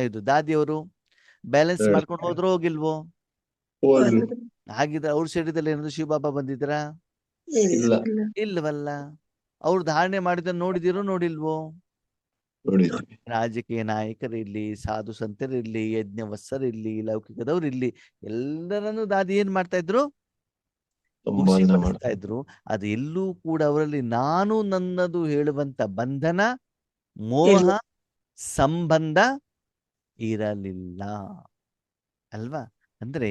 Speaker 1: ಇದು ದಾದಿಯವರು ಬ್ಯಾಲೆನ್ಸ್ ಮಾಡ್ಕೊಂಡು ಹೋದ್ರೋ ಹೋಗಿಲ್ವೋ?
Speaker 4: ಹೋದ್ರು.
Speaker 1: ಹಾಗಿದ್ರೆ ಅವ್ರ ಶರೀರದಲ್ಲಿ ಏನಾದ್ರು ಶಿವ ಬಾಬಾ ಬಂದಿದ್ರಾ?
Speaker 4: ಇಲ್ಲ
Speaker 1: ಇಲ್ವಲ್ಲ. ಅವ್ರು ಧಾರಣೆ ಮಾಡಿದ್ದನ್ನು ನೋಡಿದಿರೋ ನೋಡಿಲ್ವೋ?
Speaker 4: ನೋಡಿದ್ವಿ.
Speaker 1: ರಾಜಕೀಯ ನಾಯಕರಿರ್ಲಿ, ಸಾಧು ಸಂತರಿರ್ಲಿ, ಯಜ್ಞವತ್ಸರಿರ್ಲಿ, ಲೌಕಿಕದವ್ರಿರ್ಲಿ, ಎಲ್ಲರನ್ನು ದಾದಿ ಏನ್ ಮಾಡ್ತಾ ಇದ್ರು?
Speaker 4: ಸಂಬೋಧನೆ
Speaker 1: ಖುಷಿಪಡಿಸ್ತಾ
Speaker 4: ಮಾಡ್ತಾರೆ.
Speaker 1: ಇದ್ರು. ಅದು ಎಲ್ಲೂ ಕೂಡ ಅವರಲ್ಲಿ ನಾನು ನನ್ನದು ಹೇಳುವಂತ ಬಂಧನ, ಮೋಹ, ಸಂಬಂಧ ಇರಲಿಲ್ಲ ಅಲ್ವಾ? ಅಂದ್ರೆ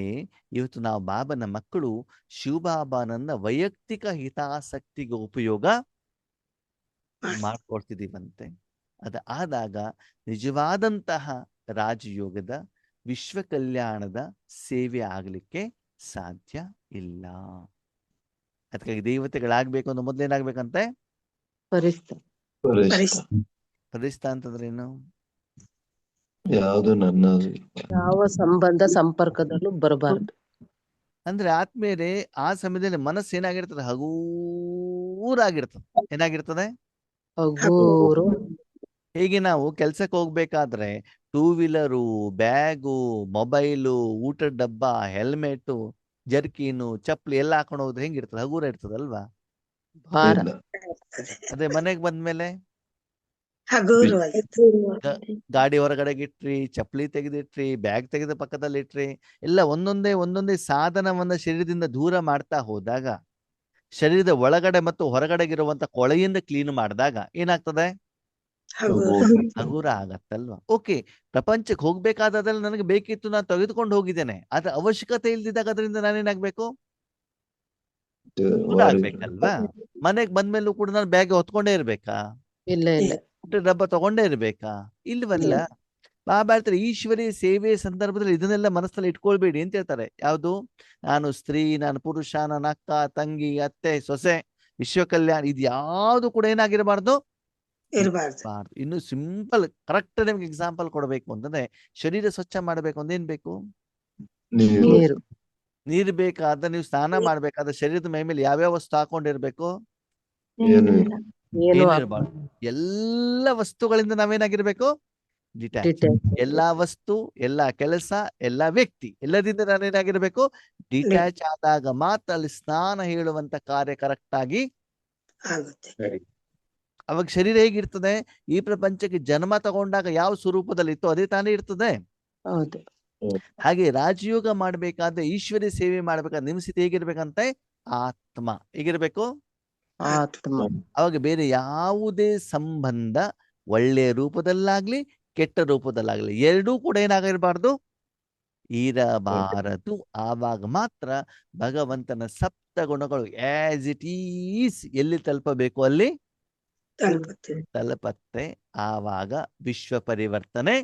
Speaker 1: ಇವತ್ತು ನಾವು ಬಾಬನ ಮಕ್ಕಳು ಶಿವಬಾಬಾನನ್ನ ವೈಯಕ್ತಿಕ ಹಿತಾಸಕ್ತಿಗೆ ಉಪಯೋಗ ಮಾಡ್ಕೊಳ್ತಿದೀವಂತೆ. ಆದಾಗ ನಿಜವಾದಂತಹ ರಾಜಯೋಗದ ವಿಶ್ವ ಕಲ್ಯಾಣದ ಸೇವೆ ಆಗ್ಲಿಕ್ಕೆ ಸಾಧ್ಯ ಇಲ್ಲ. ಅದಕ್ಕಾಗಿ ದೇವತೆಗಳಾಗ್ಬೇಕು ಅಂದ್ರೆ ಮೊದ್ಲೇನಾಗ್ಬೇಕಂತೆ?
Speaker 5: ಪರಿಸ್ಥ
Speaker 4: ಪರಿಷ್ಠ.
Speaker 1: ಪರಿಸ್ಥ ಅಂತಂದ್ರೇನು?
Speaker 4: ಯಾವುದು ನನ್ನದು
Speaker 5: ಯಾವ ಸಂಬಂಧ ಸಂಪರ್ಕದಲ್ಲೂ ಬರಬಾರ್ದು.
Speaker 1: ಅಂದ್ರೆ ಆದ್ಮೇಲೆ ಆ ಸಮಯದಲ್ಲಿ ಮನಸ್ಸು ಏನಾಗಿರ್ತದೆ? ಹಗೂರಾಗಿರ್ತದೆ. ಏನಾಗಿರ್ತದೆ?
Speaker 5: ಹಗೂರು
Speaker 1: ಹೇಗೆ ನಾವು ಕೆಲ್ಸಕ್ಕೆ ಹೋಗ್ಬೇಕಾದ್ರೆ ಟೂ ವೀಲರು, ಬ್ಯಾಗು, ಮೊಬೈಲು, ಊಟದ ಡಬ್ಬ, ಹೆಲ್ಮೆಟ್, ಜರ್ಕೀನು, ಚಪ್ಪಲಿ ಎಲ್ಲ ಹಾಕೊಂಡು ಹೋದ್ರೆ ಹೆಂಗಿರ್ತದೆ? ಹಗೂರ ಇರ್ತದಲ್ವಾ?
Speaker 5: ಭಾರ
Speaker 4: ಇಲ್ಲ.
Speaker 1: ಅದೇ ಮನೆಗೆ ಬಂದ್ಮೇಲೆ
Speaker 6: ಹಗುರವಾಗಿತ್ತು.
Speaker 1: ಗಾಡಿ ಹೊರಗಡೆಗೆ ಇಟ್ರಿ, ಚಪ್ಪಲಿ ತೆಗೆದಿಟ್ರಿ, ಬ್ಯಾಗ್ ತೆಗೆದ ಪಕ್ಕದಲ್ಲಿ ಇಟ್ರಿ, ಎಲ್ಲ ಒಂದೊಂದೇ ಸಾಧನವನ್ನ ಶರೀರದಿಂದ ದೂರ ಮಾಡ್ತಾ ಹೋದಾಗ, ಶರೀರದ ಒಳಗಡೆ ಮತ್ತು ಹೊರಗಡೆಗಿರುವಂತ ಕೊಳೆಯಿಂದ ಕ್ಲೀನ್ ಮಾಡಿದಾಗ ಏನಾಗ್ತದೆ? ಹಗುರ ಆಗತ್ತಲ್ವಾ? ಓಕೆ, ಪ್ರಪಂಚಕ್ಕೆ ಹೋಗ್ಬೇಕಾದ್ರಲ್ಲಿ ನನಗೆ ಬೇಕಿತ್ತು, ನಾನು ತೆಗೆದುಕೊಂಡು ಹೋಗಿದ್ದೇನೆ, ಆದ್ರೆ ಅವಶ್ಯಕತೆ ಇಲ್ದಿದ್ದಾಗ ಅದರಿಂದ ನಾನೇನಾಗ್ಬೇಕು? ದೂರ ಆಗ್ಬೇಕಲ್ವಾ? ಮನೆಗ್ ಬಂದ್ಮೇಲೂ ಕೂಡ ನಾನು ಬ್ಯಾಗ್ ಹೊತ್ಕೊಂಡೇ ಇರ್ಬೇಕಾ?
Speaker 5: ಇಲ್ಲ ಇಲ್ಲ
Speaker 1: ಊಟದ ಡಬ್ಬ ತಗೊಂಡೇ ಇರ್ಬೇಕಾ? ಇಲ್ವಲ್ಲ. ಬಾಬಾ ಹೇಳ್ತಾರೆ, ಈಶ್ವರಿ ಸೇವೆ ಸಂದರ್ಭದಲ್ಲಿ ಇದನ್ನೆಲ್ಲ ಮನಸ್ಸಲ್ಲಿ ಇಟ್ಕೊಳ್ಬೇಡಿ ಅಂತ ಹೇಳ್ತಾರೆ. ಯಾವುದು? ನಾನು ಸ್ತ್ರೀ, ನಾನು ಪುರುಷ, ನನ್ನ ಅಕ್ಕ, ತಂಗಿ, ಅತ್ತೆ, ಸೊಸೆ, ವಿಶ್ವ ಕಲ್ಯಾಣ, ಇದು ಯಾವುದು ಕೂಡ ಏನಾಗಿರಬಾರ್ದು?
Speaker 6: ಇರಬಾರ್ದು.
Speaker 1: ಇನ್ನು ಸಿಂಪಲ್ ಕರೆಕ್ಟ್ ನಿಮ್ಗೆ ಎಕ್ಸಾಂಪಲ್ ಕೊಡಬೇಕು ಅಂತಂದ್ರೆ, ಶರೀರ ಸ್ವಚ್ಛ ಮಾಡ್ಬೇಕು ಅಂದ್ರೆ ಏನ್ ಬೇಕು?
Speaker 5: ನೀರು
Speaker 1: ನೀರು ಬೇಕಾದ, ನೀವು ಸ್ನಾನ ಮಾಡ್ಬೇಕಾದ್ರೆ ಶರೀರದ ಮೈ ಮೇಲೆ ಯಾವ್ಯಾವ ವಸ್ತು ಹಾಕೊಂಡಿರ್ಬೇಕು?
Speaker 4: ಏನು
Speaker 5: ಏನು
Speaker 1: ಏನು ಇರಬಾರ್ದು. ಎಲ್ಲ ವಸ್ತುಗಳಿಂದ ನಾವೇನಾಗಿರ್ಬೇಕು? ಡಿಟ್ಯಾಚ್.
Speaker 5: ಡಿಟೇಲ್
Speaker 1: ಎಲ್ಲಾ ವಸ್ತು, ಎಲ್ಲಾ ಕೆಲಸ, ಎಲ್ಲಾ ವ್ಯಕ್ತಿ, ಎಲ್ಲದಿಂದ ನಾನೇನಾಗಿರ್ಬೇಕು? ಡಿಟ್ಯಾಚ್ ಆದಾಗ ಮಾತ್ರ ಅಲ್ಲಿ ಸ್ನಾನ ಹೇಳುವಂತ ಕಾರ್ಯ ಕರೆಕ್ಟ್ ಆಗಿ
Speaker 6: ಆಗುತ್ತೆ.
Speaker 1: ಅವಾಗ ಶರೀರ ಹೇಗಿರ್ತದೆ? ಈ ಪ್ರಪಂಚಕ್ಕೆ ಜನ್ಮ ತಗೊಂಡಾಗ ಯಾವ ಸ್ವರೂಪದಲ್ಲಿ ಇತ್ತು ಅದೇ ತಾನೇ ಇರ್ತದೆ.
Speaker 5: ಹೌದು.
Speaker 1: ಹಾಗೆ ರಾಜಯೋಗ ಮಾಡ್ಬೇಕಾದ್ರೆ, ಈಶ್ವರಿ ಸೇವೆ ಮಾಡ್ಬೇಕಾದ್ರೆ ನಿಮ್ಮ ಸ್ಥಿತಿ ಹೇಗಿರ್ಬೇಕಂತೆ? ಆತ್ಮ ಹೇಗಿರ್ಬೇಕು?
Speaker 5: ಆತ್ಮ
Speaker 1: ಅವಾಗ ಬೇರೆ ಯಾವುದೇ ಸಂಬಂಧ ಒಳ್ಳೆಯ ರೂಪದಲ್ಲಾಗ್ಲಿ ಕೆಟ್ಟ ರೂಪದಲ್ಲಾಗ್ಲಿ ಎರಡೂ ಕೂಡ ಏನಾಗಿರಬಾರ್ದು? ಇರಬಾರದು. ಆವಾಗ ಮಾತ್ರ ಭಗವಂತನ ಸಪ್ತ ಗುಣಗಳು ಆಸ್ ಇಟ್ ಈಸ್ ಎಲ್ಲಿ ತಲುಪಬೇಕು ಅಲ್ಲಿ
Speaker 6: ತಲುಪುತ್ತೆ.
Speaker 1: ತಲುಪತ್ತೆ. ಆವಾಗ ವಿಶ್ವ ಪರಿವರ್ತನೆ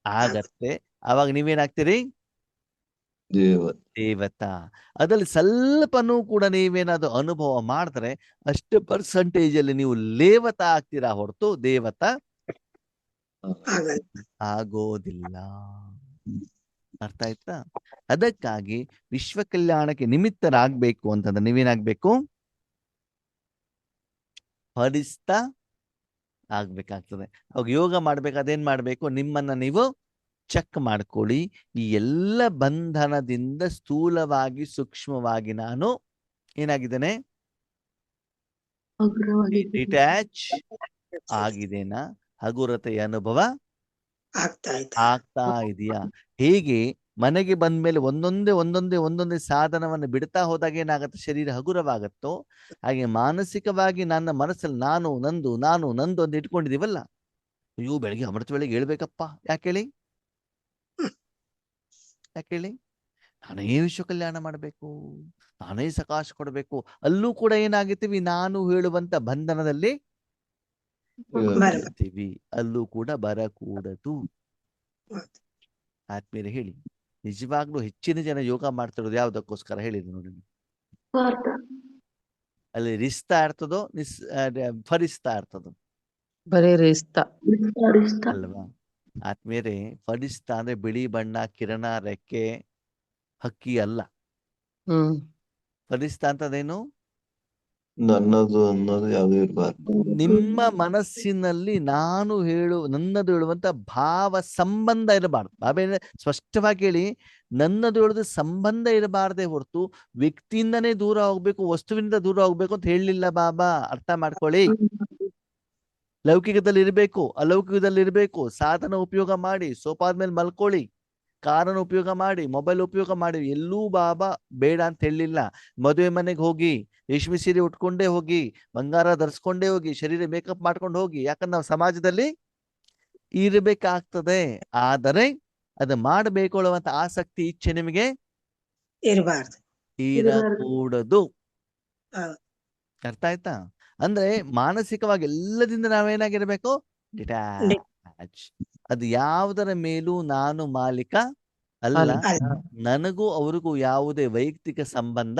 Speaker 1: ಆಗತ್ತೆ. ಆವಾಗ ನೀವೇನಾಗ್ತೀರಿ? ದೇವತಾ. ಅದ್ರಲ್ಲಿ ಸ್ವಲ್ಪನೂ ಕೂಡ ನೀವೇನಾದ್ರು ಅನುಭವ ಮಾಡಿದ್ರೆ ಅಷ್ಟು ಪರ್ಸೆಂಟೇಜ್ ಅಲ್ಲಿ ನೀವು ಲೇವತಾ ಆಗ್ತೀರಾ ಹೊರತು ದೇವತಾ
Speaker 6: ಆಗಲ್ಲ.
Speaker 1: ಆಗೋದಿಲ್ಲ. ಅರ್ಥ ಆಯ್ತಾ? ಅದಕ್ಕಾಗಿ ವಿಶ್ವ ಕಲ್ಯಾಣಕ್ಕೆ ನಿಮಿತ್ತರಾಗ್ಬೇಕು ಅಂತಂದ್ರೆ ನೀವೇನಾಗ್ಬೇಕು? ಪರಿಸ್ಥ ಆಗ್ಬೇಕಾಗ್ತದೆ. ಅವಾಗ ಯೋಗ ಮಾಡ್ಬೇಕಾದೇನ್ ಮಾಡ್ಬೇಕು? ನಿಮ್ಮನ್ನ ನೀವು ಚೆಕ್ ಮಾಡ್ಕೊಳ್ಳಿ. ಈ ಎಲ್ಲ ಬಂಧನದಿಂದ ಸ್ಥೂಲವಾಗಿ ಸೂಕ್ಷ್ಮವಾಗಿ ನಾನು ಏನಾಗಿದ್ದೇನೆ? ಡಿಟ್ಯಾಚ್ ಆಗಿದ್ದೇನಾ? ಹಗುರತೆಯ ಅನುಭವ ಆಗ್ತಾ ಇದೆಯಾ? ಹೇಗೆ ಮನೆಗೆ ಬಂದ್ಮೇಲೆ ಒಂದೊಂದೇ ಸಾಧನವನ್ನು ಬಿಡ್ತಾ ಹೋದಾಗ ಏನಾಗತ್ತೆ? ಶರೀರ ಹಗುರವಾಗತ್ತೋ ಹಾಗೆ ಮಾನಸಿಕವಾಗಿ ನನ್ನ ಮನಸ್ಸಲ್ಲಿ ನಾನು ನಂದು ಅಂತ ಇಟ್ಕೊಂಡಿದೀವಲ್ಲ, ಅಯ್ಯೋ ಬೆಳಿಗ್ಗೆ ಅಮೃತ ವೇಳೆಗೆ ಹೇಳ್ಬೇಕಪ್ಪ, ಯಾಕೆ ಹೇಳಿ? ನಾನೇ ವಿಶ್ವ ಕಲ್ಯಾಣ ಮಾಡಬೇಕು, ನಾನೇ ಸಕಾಶ ಕೊಡಬೇಕು. ಅಲ್ಲೂ ಕೂಡ ಏನಾಗಿರ್ತೀವಿ, ನಾನು ಹೇಳುವಂತ ಬಂಧನದಲ್ಲಿ ಇರ್ತೀವಿ. ಅಲ್ಲೂ ಕೂಡ ಬರಕೂಡದು.
Speaker 6: ಹೌದು.
Speaker 1: ಆದ್ಮೇಲೆ ಹೇಳಿ, ನಿಜವಾಗ್ಲೂ ಹೆಚ್ಚಿನ ಜನ ಯೋಗ ಮಾಡ್ತಿರೋದು ಯಾವ್ದಕ್ಕೋಸ್ಕರ ಹೇಳಿದ್ರು ನೋಡಿ.
Speaker 2: ಸ್ವಾರ್ಥ.
Speaker 1: ಅಲ್ಲಿ ರಿಸ್ತಾ ಇರ್ತದೋ ಫರಿಸ್ತಾ ಇರ್ತದೋ?
Speaker 5: ಬರೀ ರಿಸ್ತ.
Speaker 2: ಇಷ್ಟ.
Speaker 1: ಅಲ್ವಾ? ಆದ್ಮೇಲೆ ಫರಿಸ್ತಾ ಅಂದ್ರೆ ಬಿಳಿ ಬಣ್ಣ, ಕಿರಣ, ರೆಕ್ಕೆ, ಹಕ್ಕಿ ಅಲ್ಲ.
Speaker 5: ಹ್ಮ್
Speaker 1: ಫರಿಸ್ತಾ ಅಂತದೇನು?
Speaker 4: ನನ್ನದು ಅನ್ನೋದು ಯಾವ್ದು ಇರಬಾರ್ದು.
Speaker 1: ನಿಮ್ಮ ಮನಸ್ಸಿನಲ್ಲಿ ನನ್ನದು ಹೇಳುವಂತ ಭಾವ ಸಂಬಂಧ ಇರಬಾರ್ದು. ಬಾಬಾ ಸ್ಪಷ್ಟವಾಗಿ ಹೇಳಿ, ನನ್ನದು ಹೇಳುದು ಸಂಬಂಧ ಇರಬಾರ್ದೇ ಹೊರತು ವ್ಯಕ್ತಿಯಿಂದನೇ ದೂರ ಹೋಗ್ಬೇಕು, ವಸ್ತುವಿನಿಂದ ದೂರ ಹೋಗ್ಬೇಕು ಅಂತ ಹೇಳಲಿಲ್ಲ ಬಾಬಾ. ಅರ್ಥ ಮಾಡ್ಕೊಳ್ಳಿ. ಲೌಕಿಕದಲ್ಲಿ ಇರಬೇಕು, ಅಲೌಕಿಕದಲ್ಲಿ ಇರಬೇಕು. ಸಾಧನ ಉಪಯೋಗ ಮಾಡಿ, ಸೋಫಾದ ಮೇಲೆ ಮಲ್ಕೊಳ್ಳಿ, ಕಾರನ್ನು ಉಪಯೋಗ ಮಾಡಿ, ಮೊಬೈಲ್ ಉಪಯೋಗ ಮಾಡಿ, ಎಲ್ಲೂ ಬಾಬಾ ಬೇಡ ಅಂತ ಹೇಳಲಿಲ್ಲ. ಮದುವೆ ಮನೆಗೆ ಹೋಗಿ ರೇಷ್ಮೆ ಸೀರೆ ಉಟ್ಕೊಂಡೇ ಹೋಗಿ, ಬಂಗಾರ ಧರಿಸ್ಕೊಂಡೇ ಹೋಗಿ, ಶರೀರ ಮೇಕಪ್ ಮಾಡ್ಕೊಂಡು ಹೋಗಿ. ಯಾಕಂದ್ರೆ ನಾವು ಸಮಾಜದಲ್ಲಿ ಇರಬೇಕಾಗ್ತದೆ. ಆದರೆ ಅದು ಮಾಡಬೇಕು ಅನ್ನುವಂತ ಆಸಕ್ತಿ, ಇಚ್ಛೆ ನಿಮಗೆ
Speaker 6: ಇರಬಾರ್ದು.
Speaker 1: ಇರಕೂಡದು.
Speaker 6: ಹೌದು.
Speaker 1: ಅರ್ಥ ಆಯ್ತಾ? ಅಂದ್ರೆ ಮಾನಸಿಕವಾಗಿ ಎಲ್ಲದಿಂದ ನಾವೇನಾಗಿರ್ಬೇಕು? ಡಿಟ್ಯಾಚ್. ಅದು ಯಾವುದರ ಮೇಲೂ ನಾನು ಮಾಲೀಕ ಅಲ್ಲ. ನನಗೂ ಅವ್ರಿಗೂ ಯಾವುದೇ ವೈಯಕ್ತಿಕ ಸಂಬಂಧ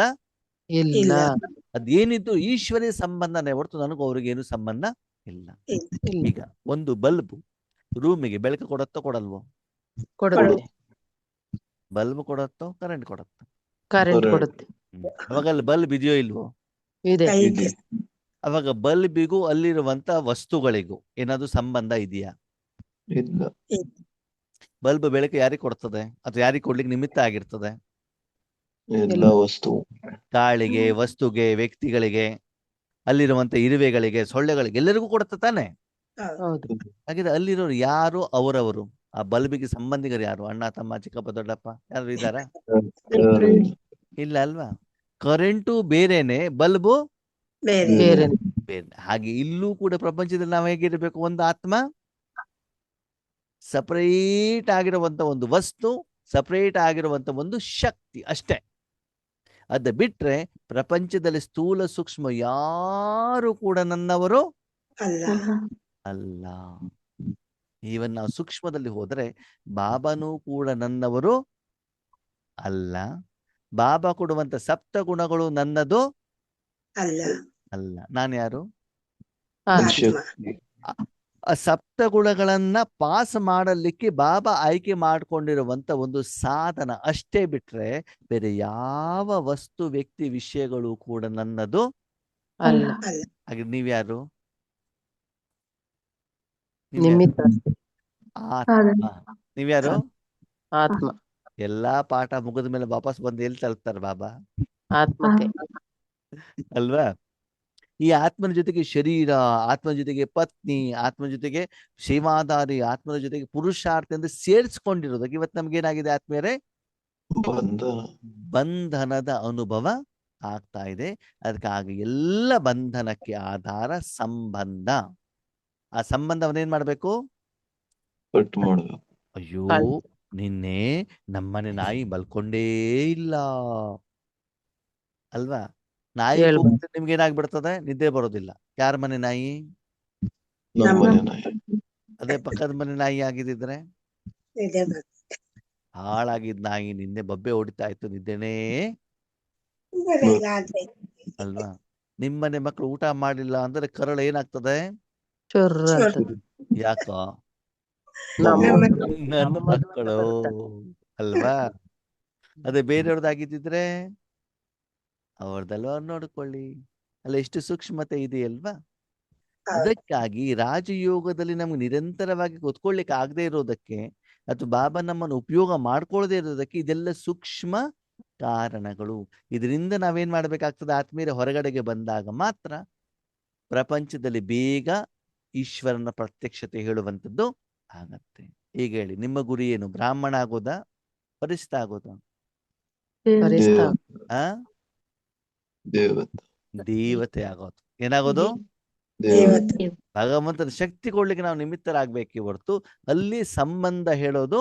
Speaker 5: ಇಲ್ಲ.
Speaker 6: ಇಲ್ಲ.
Speaker 1: ಅದೇನಿದ್ದು ಈಶ್ವರೀಯ ಸಂಬಂಧನೇ ಹೊರತು ನನಗೂ ಅವ್ರಿಗೇನು ಸಂಬಂಧ ಇಲ್ಲ.
Speaker 5: ಇಲ್ಲ.
Speaker 1: ಈಗ ಒಂದು ಬಲ್ಬ್ ರೂಮಿಗೆ ಬೆಳಕು ಕೊಡತ್ತೋ ಕೊಡಲ್ವೋ?
Speaker 5: ಕೊಡುತ್ತೆ.
Speaker 1: ಬಲ್ಬ್ ಕೊಡತ್ತೋ ಕರೆಂಟ್ ಕೊಡತ್ತೋ?
Speaker 5: ಕರೆಂಟ್ ಕೊಡುತ್ತೆ.
Speaker 1: ಅವಾಗ ಅಲ್ಲಿ ಬಲ್ಬ್ ಇದೆಯೋ ಇಲ್ವೋ?
Speaker 5: ಇದೆ.
Speaker 6: ಇದೆ.
Speaker 1: ಅವಾಗ ಬಲ್ಬಿಗೂ ಅಲ್ಲಿರುವಂತ ವಸ್ತುಗಳಿಗೂ ಏನಾದ್ರು ಸಂಬಂಧ ಇದೆಯಾ?
Speaker 4: ಇಲ್ಲ.
Speaker 1: ಬಲ್ಬ್ ಬೆಳಕು ಯಾರಿಗೆ ಕೊಡ್ತದೆ ಅಥವಾ ಯಾರಿಗೆ ಕೊಡ್ಲಿಕ್ಕೆ ನಿಮಿತ್ತ ಆಗಿರ್ತದೆ?
Speaker 4: ಎಲ್ಲ ವಸ್ತು,
Speaker 1: ಗಾಳಿಗೆ, ವಸ್ತುಗೆ, ವ್ಯಕ್ತಿಗಳಿಗೆ, ಅಲ್ಲಿರುವಂತ ಇರುವೆಗಳಿಗೆ, ಸೊಳ್ಳೆಗಳಿಗೆ, ಎಲ್ಲರಿಗೂ ಕೊಡುತ್ತೆ ತಾನೆ.
Speaker 5: ಹೌದು.
Speaker 1: ಹಾಗಿದ್ರೆ ಅಲ್ಲಿರೋರು ಯಾರು? ಅವರವರು. ಆ ಬಲ್ಬಿಗೆ ಸಂಬಂಧಿಕರು ಯಾರು? ಅಣ್ಣ, ತಮ್ಮ, ಚಿಕ್ಕಪ್ಪ, ದೊಡ್ಡಪ್ಪ ಯಾರು ಇದ್ದಾರ?
Speaker 4: ಯಾರು ಇಲ್ಲ.
Speaker 1: ಇಲ್ಲ ಅಲ್ವಾ? ಕರೆಂಟು ಬೇರೆನೆ, ಬಲ್ಬು
Speaker 6: ಬೇರೆ.
Speaker 5: ಬೇರೆ.
Speaker 1: ಬೇರೆ. ಹಾಗೆ ಇಲ್ಲೂ ಕೂಡ ಪ್ರಪಂಚದಲ್ಲಿ ನಾವು ಹೇಗಿರ್ಬೇಕು? ಒಂದು ಆತ್ಮ, ಸಪರೇಟ್ ಆಗಿರುವಂತ ಒಂದು ವಸ್ತು, ಸಪರೇಟ್ ಆಗಿರುವಂತ ಒಂದು ಶಕ್ತಿ ಅಷ್ಟೇ. ಅದ ಬಿಟ್ರೆ ಪ್ರಪಂಚದಲ್ಲಿ ಸ್ಥೂಲ ಸೂಕ್ಷ್ಮ ಯಾರು ಕೂಡ ನನ್ನವರು
Speaker 6: ಅಲ್ಲ.
Speaker 1: ಅಲ್ಲ. ಈವನ್ ನಾವು ಸೂಕ್ಷ್ಮದಲ್ಲಿ ಹೋದ್ರೆ ಬಾಬಾನೂ ಕೂಡ ನನ್ನವರು ಅಲ್ಲ. ಬಾಬಾ ಕೊಡುವಂತ ಸಪ್ತ ಗುಣಗಳು ನನ್ನದು
Speaker 6: ಅಲ್ಲ.
Speaker 1: ಅಲ್ಲ. ನಾನು ಯಾರು?
Speaker 6: ಆತ್ಮ.
Speaker 4: ಶಕ್ತಿ.
Speaker 1: ಆ ಸಪ್ತ ಗುಣಗಳನ್ನ ಪಾಸ್ ಮಾಡಲಿಕ್ಕೆ ಬಾಬಾ ಆಯ್ಕೆ ಮಾಡಿಕೊಂಡಿರುವಂತ ಒಂದು ಸಾಧನ ಅಷ್ಟೇ ಬಿಟ್ರೆ ಬೇರೆ ಯಾವ ವಸ್ತು, ವ್ಯಕ್ತಿ, ವಿಷಯಗಳು ಕೂಡ ನನ್ನದು
Speaker 5: ಅಲ್ಲ.
Speaker 6: ಅಲ್ಲ.
Speaker 1: ಹಾಗೆ ನೀವ್ಯಾರು?
Speaker 5: ನಿಮಿತ್ತ.
Speaker 1: ಆತ್ಮ. ನೀವ್ಯಾರು?
Speaker 5: ಆತ್ಮ.
Speaker 1: ಎಲ್ಲಾ ಪಾಠ ಮುಗಿದ ಮೇಲೆ ವಾಪಸ್ ಬಂದು ಎಲ್ಲಿ ತಲುಪ್ತಾರೆ ಬಾಬಾ?
Speaker 5: ಆತ್ಮಕ್ಕೆ.
Speaker 1: ಅಲ್ವಾ? ಈ ಆತ್ಮನ ಜೊತೆಗೆ ಶರೀರ, ಆತ್ಮನ ಜೊತೆಗೆ ಪತ್ನಿ, ಆತ್ಮನ ಜೊತೆಗೆ ಸೇವಾದಾರಿ, ಆತ್ಮನ ಜೊತೆಗೆ ಪುರುಷಾರ್ಥ ಎಂದು ಸೇರಿಸ್ಕೊಂಡಿರೋದಕ್ಕೆ ಇವತ್ತು ನಮ್ಗೇನಾಗಿದೆ ಆತ್ಮೀಯರೇ?
Speaker 4: ಬಂಧನ.
Speaker 1: ಬಂಧನದ ಅನುಭವ ಆಗ್ತಾ ಇದೆ. ಅದಕ್ಕಾಗಿ ಎಲ್ಲ ಬಂಧನಕ್ಕೆ ಆಧಾರ ಸಂಬಂಧ. ಆ ಸಂಬಂಧವನ್ನೇನ್ ಮಾಡ್ಬೇಕು?
Speaker 4: ಕಟ್ ಮಾಡ್ಬೇಕು.
Speaker 1: ಅಯ್ಯೋ, ನಿನ್ನೆ ನಮ್ಮನೆ ನಾಯಿ ಮಲ್ಕೊಂಡೇ ಇಲ್ಲ ಅಲ್ವಾ? ನಾಯಿ ಕೂಗಿದ್ರೆ ನಿಮ್ಗೆ ಏನಾಗ್ಬಿಡ್ತದೆ? ನಿದ್ದೆ ಬರೋದಿಲ್ಲ. ಯಾರ ಮನೆ ನಾಯಿ?
Speaker 4: ನಮ್ಮನೆ ನಾಯಿ.
Speaker 1: ಅದೇ ಪಕ್ಕದ ಮನೆ ನಾಯಿ ಆಗಿದ್ರೆ
Speaker 6: ಇದೆ ಬರ್ತದೆ.
Speaker 1: ಹಾಳಾಗಿದ್ ನಾಯಿ ನಿನ್ನೆ ಬಬ್ಬೆ ಹೊಡಿತಾ ಇತ್ತು, ನಿದ್ದೆನೇ
Speaker 6: ಬರಲ್ಲ ಆದ್ರೆ.
Speaker 1: ಅಲ್ವಾ? ನಿಮ್ಮನೆ ಮಕ್ಕಳು ಊಟ ಮಾಡಿಲ್ಲ ಅಂದ್ರೆ ಕರಳ ಏನಾಗ್ತದೆ?
Speaker 5: ಚುರ್ರ ಅಂತ.
Speaker 1: ಯಾಕ?
Speaker 5: ನಮ್ಮ
Speaker 1: ನನ್ನ ಮಕ್ಕಳು ಅಲ್ವಾ? ಅದೇ ಬೇರೆಯವ್ರದ್ದಾಗಿದ್ದಿದ್ರೆ ಅವ್ರದಲ್ವ ನೋಡ್ಕೊಳ್ಳಿ. ಅಲ್ಲ, ಎಷ್ಟು ಸೂಕ್ಷ್ಮತೆ ಇದೆಯಲ್ವಾ? ಅದಕ್ಕಾಗಿ ರಾಜಯೋಗದಲ್ಲಿ ನಮ್ಗೆ ನಿರಂತರವಾಗಿ ಕೂತ್ಕೊಳ್ಳಿಕ್ಕೆ ಆಗದೆ ಇರೋದಕ್ಕೆ ಅಥವಾ ಬಾಬಾ ನಮ್ಮನ್ನು ಉಪಯೋಗ ಮಾಡ್ಕೊಳ್ಳದೆ ಇರೋದಕ್ಕೆ ಇದೆಲ್ಲ ಸೂಕ್ಷ್ಮ ಕಾರಣಗಳು. ಇದರಿಂದ ನಾವೇನ್ ಮಾಡ್ಬೇಕಾಗ್ತದೆ ಆತ್ಮೀಯರ? ಹೊರಗಡೆಗೆ ಬಂದಾಗ ಮಾತ್ರ ಪ್ರಪಂಚದಲ್ಲಿ ಬೇಗ ಈಶ್ವರನ ಪ್ರತ್ಯಕ್ಷತೆ ಹೇಳುವಂಥದ್ದು ಆಗತ್ತೆ. ಈಗ ಹೇಳಿ, ನಿಮ್ಮ ಗುರಿ ಏನು? ಬ್ರಾಹ್ಮಣ ಆಗೋದಾ? ಪರಿಸ್ಥಿತಿ ಆಗೋದಾ?
Speaker 5: ಪರಿಸ್ಥಿತಿ.
Speaker 1: ಆ
Speaker 4: ದೇವತೆ.
Speaker 1: ದೇವತೆ ಆಗೋದು. ಏನಾಗೋದು?
Speaker 6: ದೇವತೆ.
Speaker 1: ಭಗವಂತನ ಶಕ್ತಿ ಕೊಡ್ಲಿಕ್ಕೆ ನಾವು ನಿಮಿತ್ತರಾಗ್ಬೇಕೇ ಹೊರತು ಅಲ್ಲಿ ಸಂಬಂಧ ಹೇಳೋದು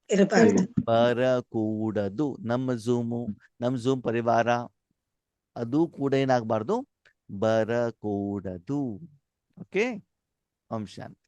Speaker 6: ಇರಬಾರ್ದು.
Speaker 1: ಬರಕೂಡದು. ನಮ್ಮ ಝೂಮ್ ಪರಿವಾರ ಅದು ಕೂಡ ಏನಾಗಬಾರ್ದು, ಬರಕೂಡದು. ಓಕೆ, ಓಂ ಶಾಂತಿ.